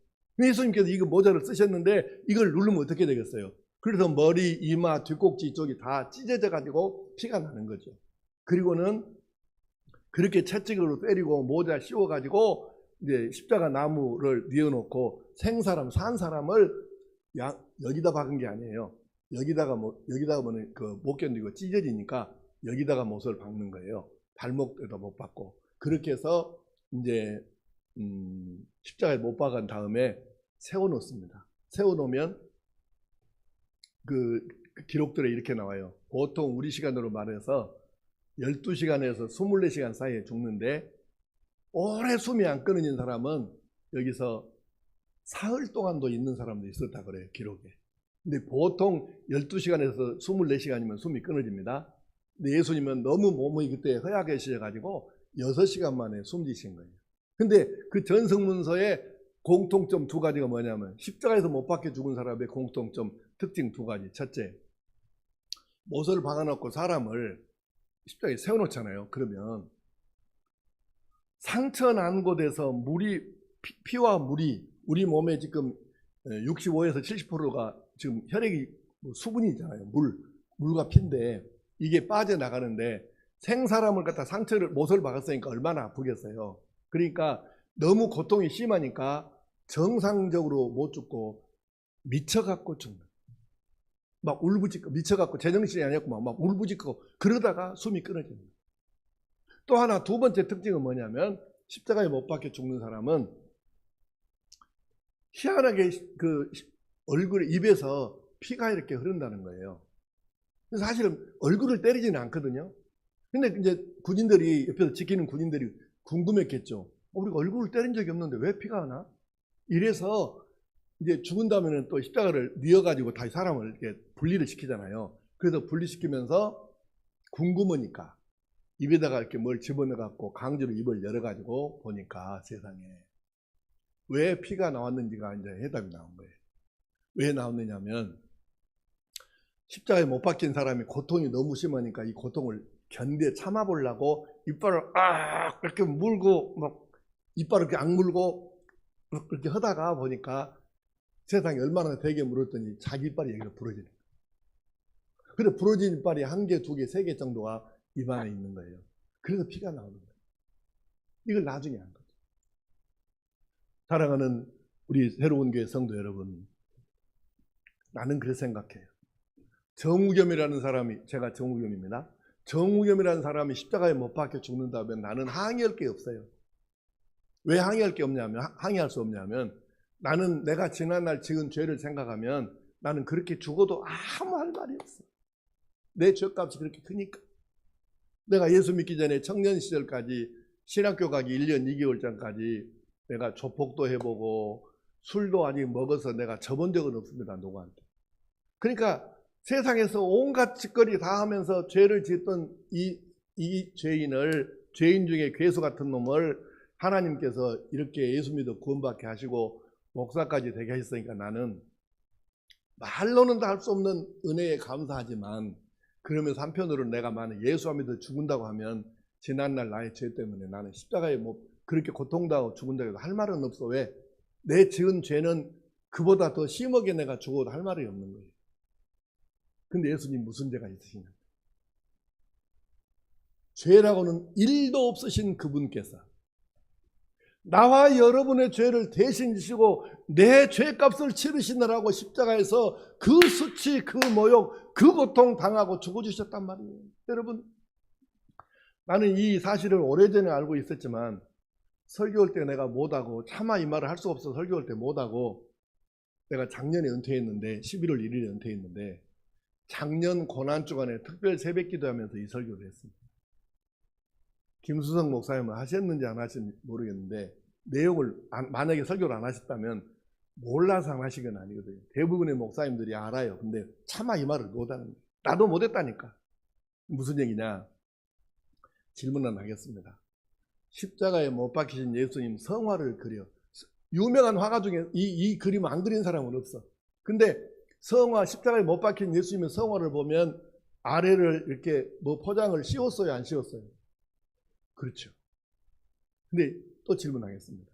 예수님께서 이거 모자를 쓰셨는데 이걸 누르면 어떻게 되겠어요? 그래서 머리, 이마, 뒷꼭지 쪽이 다 찢어져 가지고 피가 나는 거죠. 그리고는 그렇게 채찍으로 때리고 모자 씌워 가지고 이제 십자가 나무를 뉘어놓고 생사람, 산 사람을 여기다 박은 게 아니에요. 여기다가 뭐는 그 못 견디고 찢어지니까 여기다가 못을 박는 거예요. 발목에다 못 박고. 그렇게 해서 이제 십자가에 못 박은 다음에 세워놓습니다. 세워놓으면 그 기록들에 이렇게 나와요. 보통 우리 시간으로 말해서 12시간에서 24시간 사이에 죽는데 오래 숨이 안 끊어진 사람은 여기서 사흘 동안도 있는 사람도 있었다 그래요, 기록에. 근데 보통 12시간에서 24시간이면 숨이 끊어집니다. 근데 예수님은 너무 몸이 그때 허약해지셔가지고 6시간 만에 숨지신 거예요. 근데 그 전성문서의 공통점 2가지가 뭐냐면 십자가에서 못 박혀 죽은 사람의 공통점 특징 2가지. 첫째, 못을 박아놓고 사람을 십자가에 세워놓잖아요. 그러면 상처 난 곳에서 피와 물이, 우리 몸에 지금 65에서 70%가 지금 혈액이 수분이 있잖아요. 물과 피인데 이게 빠져나가는데 생사람을 갖다 상처를 못을 박았으니까 얼마나 아프겠어요. 그러니까 너무 고통이 심하니까 정상적으로 못 죽고 미쳐갖고 죽는, 막 울부짖고 미쳐갖고 제정신이 아니었고 막 울부짖고 그러다가 숨이 끊어집니다. 또 하나 두 번째 특징은 뭐냐면 십자가에 못 박혀 죽는 사람은 희한하게 그 얼굴 입에서 피가 이렇게 흐른다는 거예요. 사실은 얼굴을 때리지는 않거든요. 근데 이제 군인들이 옆에서 지키는 군인들이 궁금했겠죠. 우리가 얼굴을 때린 적이 없는데 왜 피가 나? 이래서 이제 죽은 다음에는 또 십자가를 뉘어가지고 다시 사람을 이렇게 분리를 시키잖아요. 그래서 분리시키면서 궁금하니까 입에다가 이렇게 뭘 집어넣어갖고 강제로 입을 열어가지고 보니까 세상에 왜 피가 나왔는지가 이제 해답이 나온 거예요. 왜 나왔느냐면 십자가에 못 박힌 사람이 고통이 너무 심하니까 이 고통을 참아보려고 이빨을 이렇게 물고 막 이빨을 이렇게 악물고 이렇게 하다가 보니까 세상에 얼마나 되게 물었더니 자기 이빨이 여기서 부러지는 거예요. 그래서 부러진 이빨이 한 개, 두 개, 세 개 정도가 입안에 있는 거예요. 그래서 피가 나오는 거예요. 이걸 나중에 한 거죠. 사랑하는 우리 새로운 교회 성도 여러분, 나는 그렇게 생각해요. 정우겸이라는 사람이, 제가 정우겸입니다. 정우겸이라는 사람이 십자가에 못 박혀 죽는다면 나는 항의할 게 없어요. 왜 항의할 게 없냐면, 항의할 수 없냐면, 나는 내가 지난날 지은 죄를 생각하면 나는 그렇게 죽어도 아무 할 말이 없어. 내 죄값이 그렇게 크니까. 내가 예수 믿기 전에 청년 시절까지 신학교 가기 1년 2개월 전까지 내가 조폭도 해보고 술도 아직 먹어서 내가 접은 적은 없습니다. 누구한테. 그러니까 세상에서 온갖 짓거리 다 하면서 죄를 짓던 이 죄인 중에 괴수 같은 놈을 하나님께서 이렇게 예수 믿어 구원받게 하시고 목사까지 되게 하셨으니까 나는 말로는 다 할 수 없는 은혜에 감사하지만, 그러면서 한편으로는 내가 만약 예수 믿어 죽는다고 하면 지난날 나의 죄 때문에 나는 십자가에 뭐 그렇게 고통당하고 죽은다고 해도 할 말은 없어. 왜? 내 지은 죄는 그보다 더 심하게 내가 죽어도 할 말이 없는 거예요. 근데 예수님 무슨 죄가 있으시냐? 죄라고는 1도 없으신 그분께서 나와 여러분의 죄를 대신 지시고 내 죄값을 치르시느라고 십자가에서 그 수치, 그 모욕, 그 고통 당하고 죽어주셨단 말이에요. 여러분, 나는 이 사실을 오래전에 알고 있었지만 설교할 때 내가 못하고 차마 이 말을 할 수 없어서 설교할 때 못하고, 내가 작년에 은퇴했는데 11월 1일에 은퇴했는데 작년 고난주간에 특별 새벽 기도하면서 이 설교를 했습니다. 김수성 목사님은 하셨는지 안 하셨는지 모르겠는데 내용을 만약에 설교를 안 하셨다면 몰라서 안 하신 건 아니거든요. 대부분의 목사님들이 알아요. 근데 차마 이 말을 못하는 거예요. 나도 못했다니까. 무슨 얘기냐? 질문을 하겠습니다. 십자가에 못 박히신 예수님 성화를 그려. 유명한 화가 중에 이 그림 안 그린 사람은 없어. 근데 성화, 십자가에 못 박힌 예수님의 성화를 보면 아래를 이렇게 뭐 포장을 씌웠어요, 안 씌웠어요? 그렇죠. 근데 또 질문하겠습니다.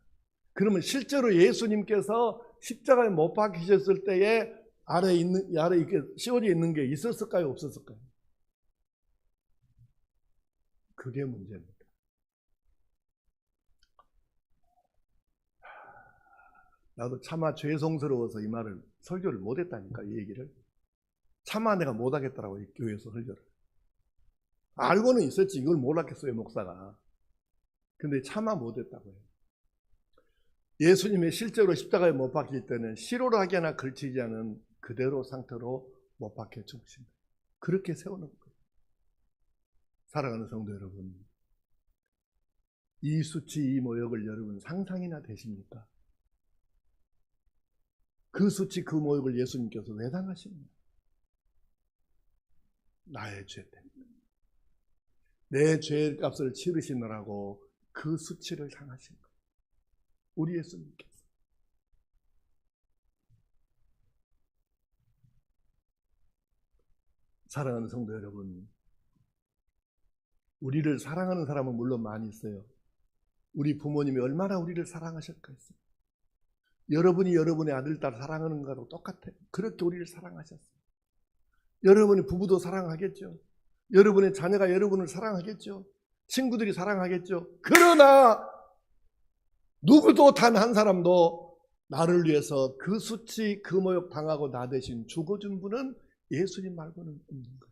그러면 실제로 예수님께서 십자가에 못 박히셨을 때에 아래 이렇게 씌워져 있는 게 있었을까요, 없었을까요? 그게 문제입니다. 나도 차마 죄송스러워서 이 말을 설교를 못했다니까, 이 얘기를. 차마 내가 못하겠더라고, 이 교회에서 설교를. 알고는 있었지, 이걸 몰랐겠어요, 목사가. 근데 차마 못했다고요. 예수님이 실제로 십자가에 못 박힐 때는 실오라기나 걸치지 않은 그대로 상태로 못 박혀 죽으십니다. 그렇게 세우는 거예요. 사랑하는 성도 여러분, 이 수치, 이 모욕을 여러분 상상이나 되십니까? 그 수치, 그 모욕을 예수님께서 왜 당하십니까? 나의 죄 때문에. 내 죄값을 치르시느라고 그 수치를 당하신 거예요. 우리 예수님께서. 사랑하는 성도 여러분, 우리를 사랑하는 사람은 물론 많이 있어요. 우리 부모님이 얼마나 우리를 사랑하셨겠어요. 여러분이 여러분의 아들, 딸 사랑하는 거하고 똑같아요. 그렇게 우리를 사랑하셨어요. 여러분의 부부도 사랑하겠죠. 여러분의 자녀가 여러분을 사랑하겠죠. 친구들이 사랑하겠죠. 그러나 누구도 단 한 사람도 나를 위해서 그 수치, 그 모욕 당하고 나 대신 죽어준 분은 예수님 말고는 없는 거예요.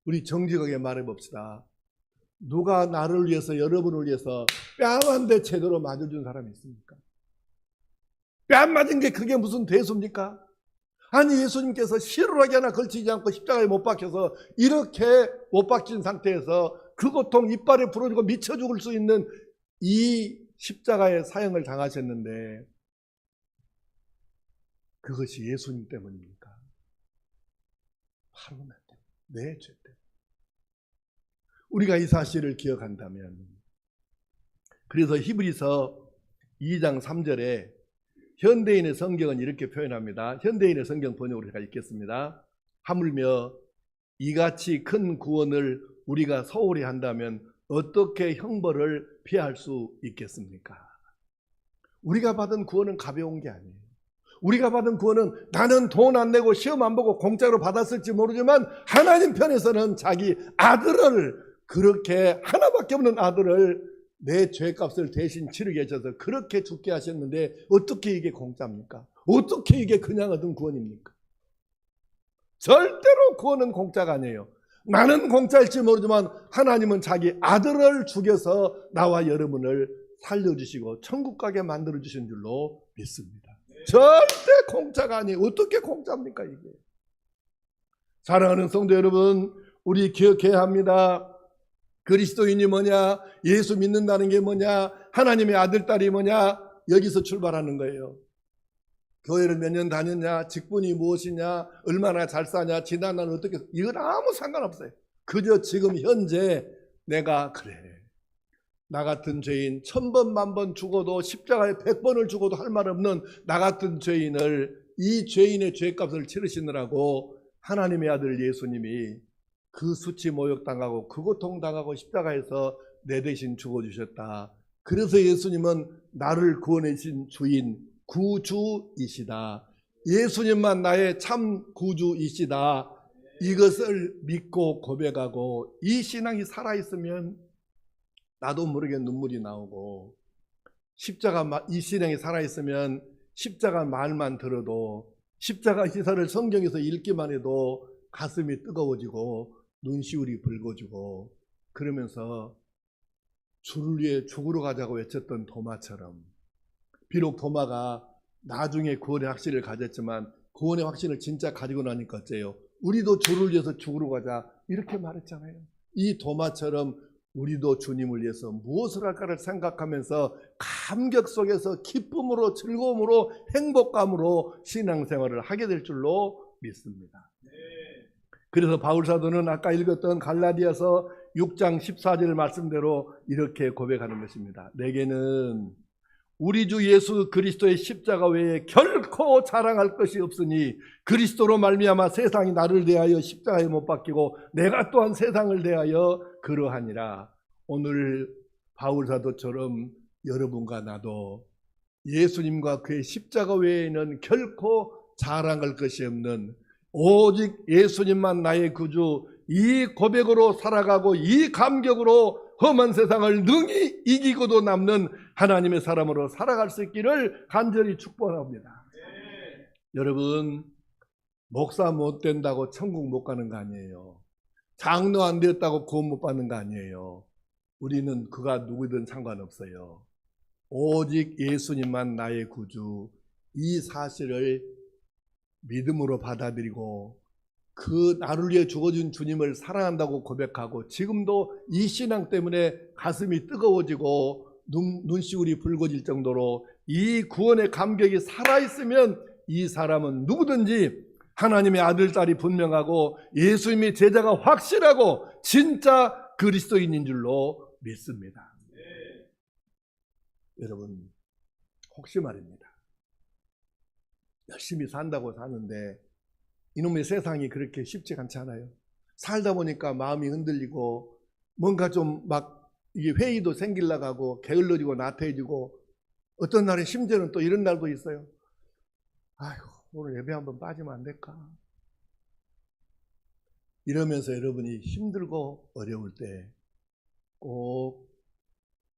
우리 정직하게 말해봅시다. 누가 나를 위해서, 여러분을 위해서 뺨 한 대 제대로 맞아준 사람이 있습니까? 뺨 맞은 게 그게 무슨 대수입니까? 아니, 예수님께서 실루라기 하나 걸치지 않고 십자가에 못 박혀서 이렇게 못 박힌 상태에서 그 고통 이빨에 부러지고 미쳐 죽을 수 있는 이 십자가의 사형을 당하셨는데 그것이 예수님 때문입니까? 바로 나 때문에, 내 죄 때문에. 우리가 이 사실을 기억한다면, 그래서 히브리서 2장 3절에 현대인의 성경은 이렇게 표현합니다. 현대인의 성경 번역으로 제가 읽겠습니다. 하물며 이같이 큰 구원을 우리가 소홀히 한다면 어떻게 형벌을 피할 수 있겠습니까? 우리가 받은 구원은 가벼운 게 아니에요. 우리가 받은 구원은 나는 돈 안 내고 시험 안 보고 공짜로 받았을지 모르지만 하나님 편에서는 자기 아들을, 그렇게 하나밖에 없는 아들을 내 죄값을 대신 치르게 하셔서 그렇게 죽게 하셨는데 어떻게 이게 공짜입니까? 어떻게 이게 그냥 얻은 구원입니까? 절대로 구원은 공짜가 아니에요. 나는 공짜일지 모르지만 하나님은 자기 아들을 죽여서 나와 여러분을 살려주시고 천국 가게 만들어주신 줄로 믿습니다. 절대 공짜가 아니에요. 어떻게 공짜입니까 이게? 사랑하는 성도 여러분, 우리 기억해야 합니다. 그리스도인이 뭐냐? 예수 믿는다는 게 뭐냐? 하나님의 아들, 딸이 뭐냐? 여기서 출발하는 거예요. 교회를 몇 년 다녔냐? 직분이 무엇이냐? 얼마나 잘 사냐? 지난날은 어떻게? 이건 아무 상관없어요. 그저 지금 현재 내가 그래. 나 같은 죄인 1000번 만번 죽어도 십자가에 100번을 죽어도 할 말 없는 나 같은 죄인을, 이 죄인의 죄값을 치르시느라고 하나님의 아들 예수님이 그 수치 모욕당하고 그 고통당하고 십자가에서 내 대신 죽어주셨다. 그래서 예수님은 나를 구원해 주신 주인, 구주이시다. 예수님만 나의 참 구주이시다. 이것을 믿고 고백하고 이 신앙이 살아있으면 나도 모르게 눈물이 나오고, 십자가, 이 신앙이 살아있으면 십자가 말만 들어도, 십자가 기사를 성경에서 읽기만 해도 가슴이 뜨거워지고 눈시울이 붉어지고, 그러면서 주를 위해 죽으러 가자고 외쳤던 도마처럼, 비록 도마가 나중에 구원의 확신을 가졌지만 구원의 확신을 진짜 가지고 나니까 어째요? 우리도 주를 위해서 죽으러 가자 이렇게 말했잖아요. 이 도마처럼 우리도 주님을 위해서 무엇을 할까를 생각하면서 감격 속에서 기쁨으로, 즐거움으로, 행복감으로 신앙생활을 하게 될 줄로 믿습니다. 그래서 바울사도는 아까 읽었던 갈라디아서 6장 14절 말씀대로 이렇게 고백하는 것입니다. 내게는 우리 주 예수 그리스도의 십자가 외에 결코 자랑할 것이 없으니 그리스도로 말미암아 세상이 나를 대하여 십자가에 못 박히고 내가 또한 세상을 대하여 그러하니라. 오늘 바울사도처럼 여러분과 나도 예수님과 그의 십자가 외에는 결코 자랑할 것이 없는, 오직 예수님만 나의 구주, 이 고백으로 살아가고 이 감격으로 험한 세상을 능히 이기고도 남는 하나님의 사람으로 살아갈 수 있기를 간절히 축복합니다. 여러분, 목사 못 된다고 천국 못 가는 거 아니에요. 장로 안 되었다고 구원 못 받는 거 아니에요. 우리는 그가 누구든 상관없어요. 오직 예수님만 나의 구주, 이 사실을 믿음으로 받아들이고 그 나를 위해 죽어준 주님을 사랑한다고 고백하고, 지금도 이 신앙 때문에 가슴이 뜨거워지고 눈시울이 붉어질 정도로 이 구원의 감격이 살아있으면 이 사람은 누구든지 하나님의 아들, 딸이 분명하고 예수님의 제자가 확실하고 진짜 그리스도인인 줄로 믿습니다. 여러분, 혹시 말입니다. 열심히 산다고 사는데 이놈의 세상이 그렇게 쉽지 않잖아요. 살다 보니까 마음이 흔들리고 뭔가 좀 막 이게 회의도 생기려고 하고 게을러지고 나태해지고, 어떤 날에 심지어는 또 이런 날도 있어요. 아이고, 오늘 예배 한번 빠지면 안 될까? 이러면서 여러분이 힘들고 어려울 때 꼭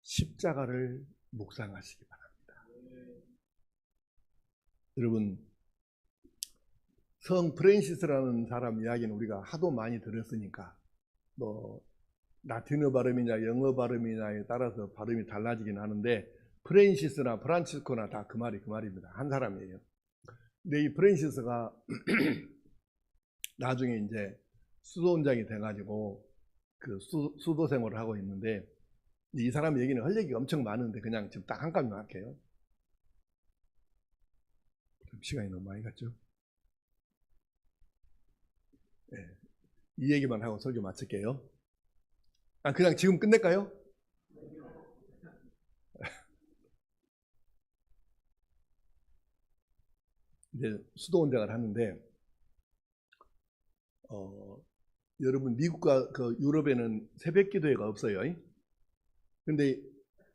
십자가를 묵상하시기 바랍니다. 여러분, 성 프랜시스라는 사람 이야기는 우리가 하도 많이 들었으니까 뭐 라틴어 발음이냐 영어 발음이냐에 따라서 발음이 달라지긴 하는데 프랜시스나 프란치스코나 다 그 말입니다. 한 사람이에요. 근데 이 프랜시스가 나중에 이제 수도원장이 돼가지고 그 수도 생활을 하고 있는데 이 사람 얘기는 할 얘기가 엄청 많은데 그냥 지금 딱 한 가지만 할게요. 시간이 너무 많이 갔죠? 네, 이 얘기만 하고 설교 마칠게요. 그냥 지금 끝낼까요? 이제 수도원장을 하는데 여러분 미국과 그 유럽에는 새벽 기도회가 없어요. 근데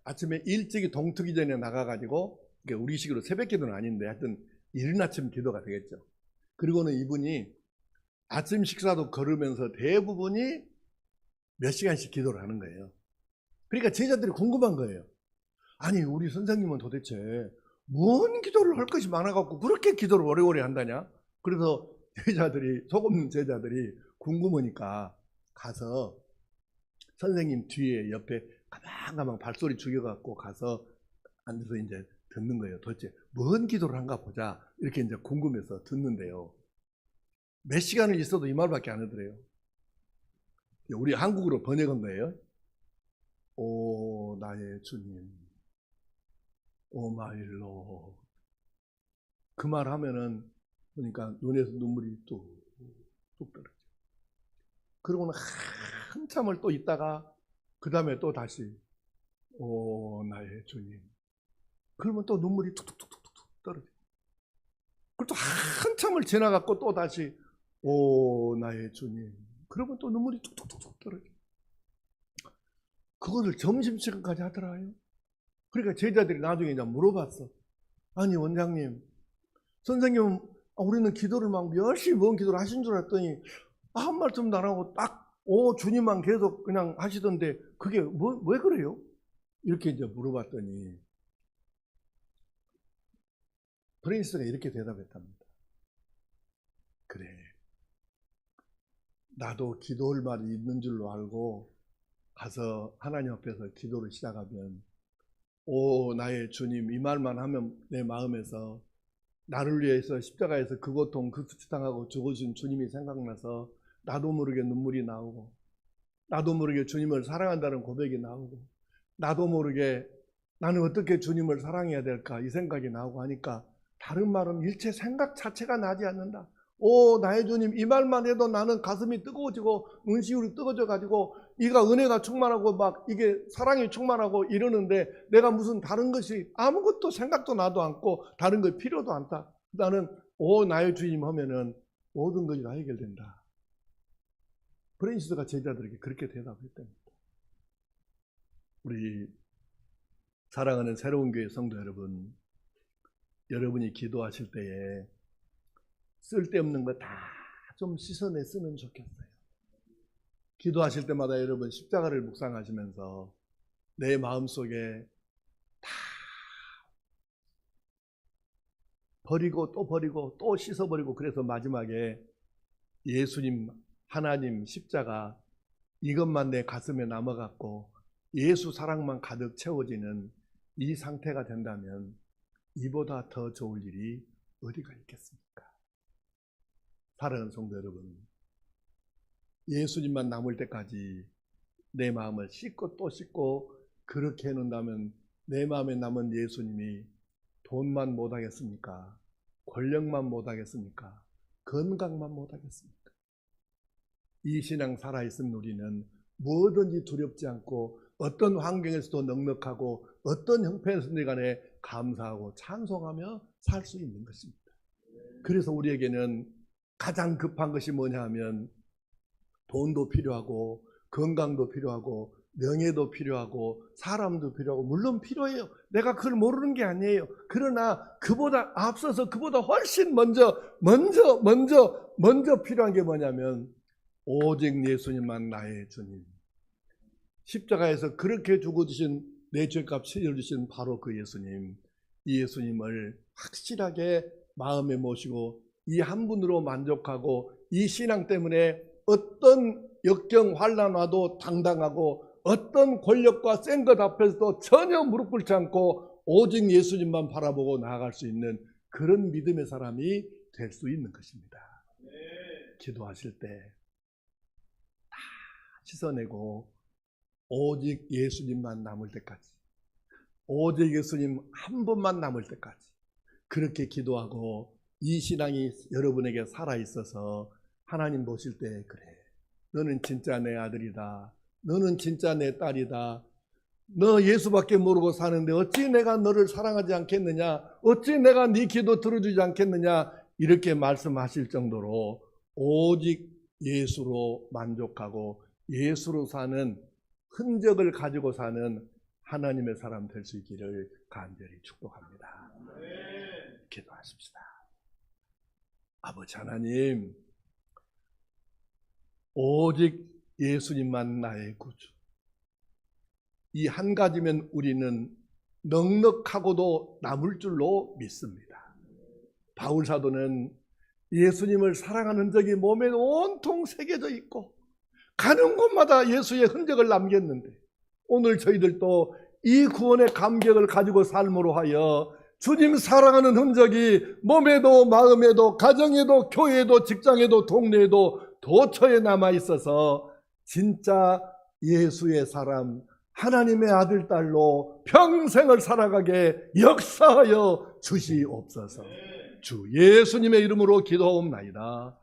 아침에 일찍이 동트기 전에 나가가지고 우리식으로 새벽 기도는 아닌데 하여튼 이른 아침 기도가 되겠죠. 그리고는 이분이 아침 식사도 걸으면서 대부분이 몇 시간씩 기도를 하는 거예요. 그러니까 제자들이 궁금한 거예요. 아니 우리 선생님은 도대체 뭔 기도를 할 것이 많아갖고 그렇게 기도를 오래오래 한다냐? 그래서 속없는 제자들이 궁금하니까 가서 선생님 뒤에 옆에 가만가만 발소리 죽여갖고 가서 앉아서 이제 듣는 거예요. 도대체 뭔 기도를 한가 보자. 이렇게 이제 궁금해서 듣는데요. 몇 시간을 있어도 이 말밖에 안 하더래요. 우리 한국어로 번역한 거예요. 오 나의 주님, 오 마이 로. 그 말 하면은 그러니까 눈에서 눈물이 뚝뚝 떨어져. 그러고는 한참을 또 있다가 그 다음에 또 다시 오 나의 주님. 그러면 또 눈물이 툭툭툭툭툭 떨어져. 그리고 또 한참을 지나갔고 또 다시 오 나의 주님. 그러면 또 눈물이 툭툭툭툭 떨어져. 그거를 점심시간까지 하더라요. 그러니까 제자들이 나중에 이제 물어봤어. 아니 원장님, 선생님은 우리는 기도를 막 열심히 뭔 기도를 하신 줄 알았더니 한 말씀도 안 하고 딱 오 주님만 계속 그냥 하시던데 그게 왜 그래요? 이렇게 이제 물어봤더니 프린스가 이렇게 대답했답니다. 그래, 나도 기도할 말이 있는 줄로 알고 가서 하나님 앞에서 기도를 시작하면 오 나의 주님 이 말만 하면 내 마음에서 나를 위해서 십자가에서 그 고통 그 수치당하고 죽으신 주님이 생각나서 나도 모르게 눈물이 나오고 나도 모르게 주님을 사랑한다는 고백이 나오고 나도 모르게 나는 어떻게 주님을 사랑해야 될까 이 생각이 나오고 하니까 다른 말은 일체 생각 자체가 나지 않는다. 오 나의 주님 이 말만 해도 나는 가슴이 뜨거워지고 눈시울이 뜨거워져 가지고 이가 은혜가 충만하고 막 이게 사랑이 충만하고 이러는데 내가 무슨 다른 것이 아무것도 생각도 나도 않고 다른 거 필요도 않다. 나는 오 나의 주님 하면은 모든 것이 다 해결된다. 프랜시스가 제자들에게 그렇게 대답했답니다. 우리 사랑하는 새로운 교회 성도 여러분, 여러분이 기도하실 때에 쓸데없는 거 다 좀 씻어냈으면 좋겠어요. 기도하실 때마다 여러분 십자가를 묵상하시면서 내 마음속에 다 버리고 또 버리고 또 씻어버리고 그래서 마지막에 예수님 하나님 십자가 이것만 내 가슴에 남아갖고 예수 사랑만 가득 채워지는 이 상태가 된다면 이보다 더 좋을 일이 어디가 있겠습니까? 사랑하는 성도 여러분, 예수님만 남을 때까지 내 마음을 씻고 또 씻고 그렇게 해놓는다면 내 마음에 남은 예수님이 돈만 못하겠습니까? 권력만 못하겠습니까? 건강만 못하겠습니까? 이 신앙 살아있으면 우리는 뭐든지 두렵지 않고 어떤 환경에서도 넉넉하고 어떤 형편에서든 간에 감사하고 찬송하며 살 수 있는 것입니다. 그래서 우리에게는 가장 급한 것이 뭐냐 하면 돈도 필요하고 건강도 필요하고 명예도 필요하고 사람도 필요하고 물론 필요해요. 내가 그걸 모르는 게 아니에요. 그러나 그보다 앞서서 그보다 훨씬 먼저 필요한 게 뭐냐면 오직 예수님만 나의 주님. 십자가에서 그렇게 죽어주신 내 죄값 치러주신 바로 그 예수님, 이 예수님을 확실하게 마음에 모시고 이 한 분으로 만족하고 이 신앙 때문에 어떤 역경 환난 와도 당당하고 어떤 권력과 센 것 앞에서도 전혀 무릎 꿇지 않고 오직 예수님만 바라보고 나아갈 수 있는 그런 믿음의 사람이 될 수 있는 것입니다. 기도하실 때 다 씻어내고 오직 예수님만 남을 때까지, 오직 예수님 한 분만 남을 때까지 그렇게 기도하고 이 신앙이 여러분에게 살아있어서 하나님 보실 때, 그래, 너는 진짜 내 아들이다, 너는 진짜 내 딸이다, 너 예수밖에 모르고 사는데 어찌 내가 너를 사랑하지 않겠느냐, 어찌 내가 네 기도 들어주지 않겠느냐, 이렇게 말씀하실 정도로 오직 예수로 만족하고 예수로 사는 흔적을 가지고 사는 하나님의 사람 될 수 있기를 간절히 축복합니다. 기도하십시다. 아버지 하나님, 오직 예수님만 나의 구주. 이 한 가지면 우리는 넉넉하고도 남을 줄로 믿습니다. 바울 사도는 예수님을 사랑하는 적이 몸에 온통 새겨져 있고 가는 곳마다 예수의 흔적을 남겼는데, 오늘 저희들도 이 구원의 감격을 가지고 삶으로 하여 주님 사랑하는 흔적이 몸에도 마음에도 가정에도 교회에도 직장에도 동네에도 도처에 남아 있어서 진짜 예수의 사람, 하나님의 아들 딸로 평생을 살아가게 역사하여 주시옵소서. 주 예수님의 이름으로 기도하옵나이다.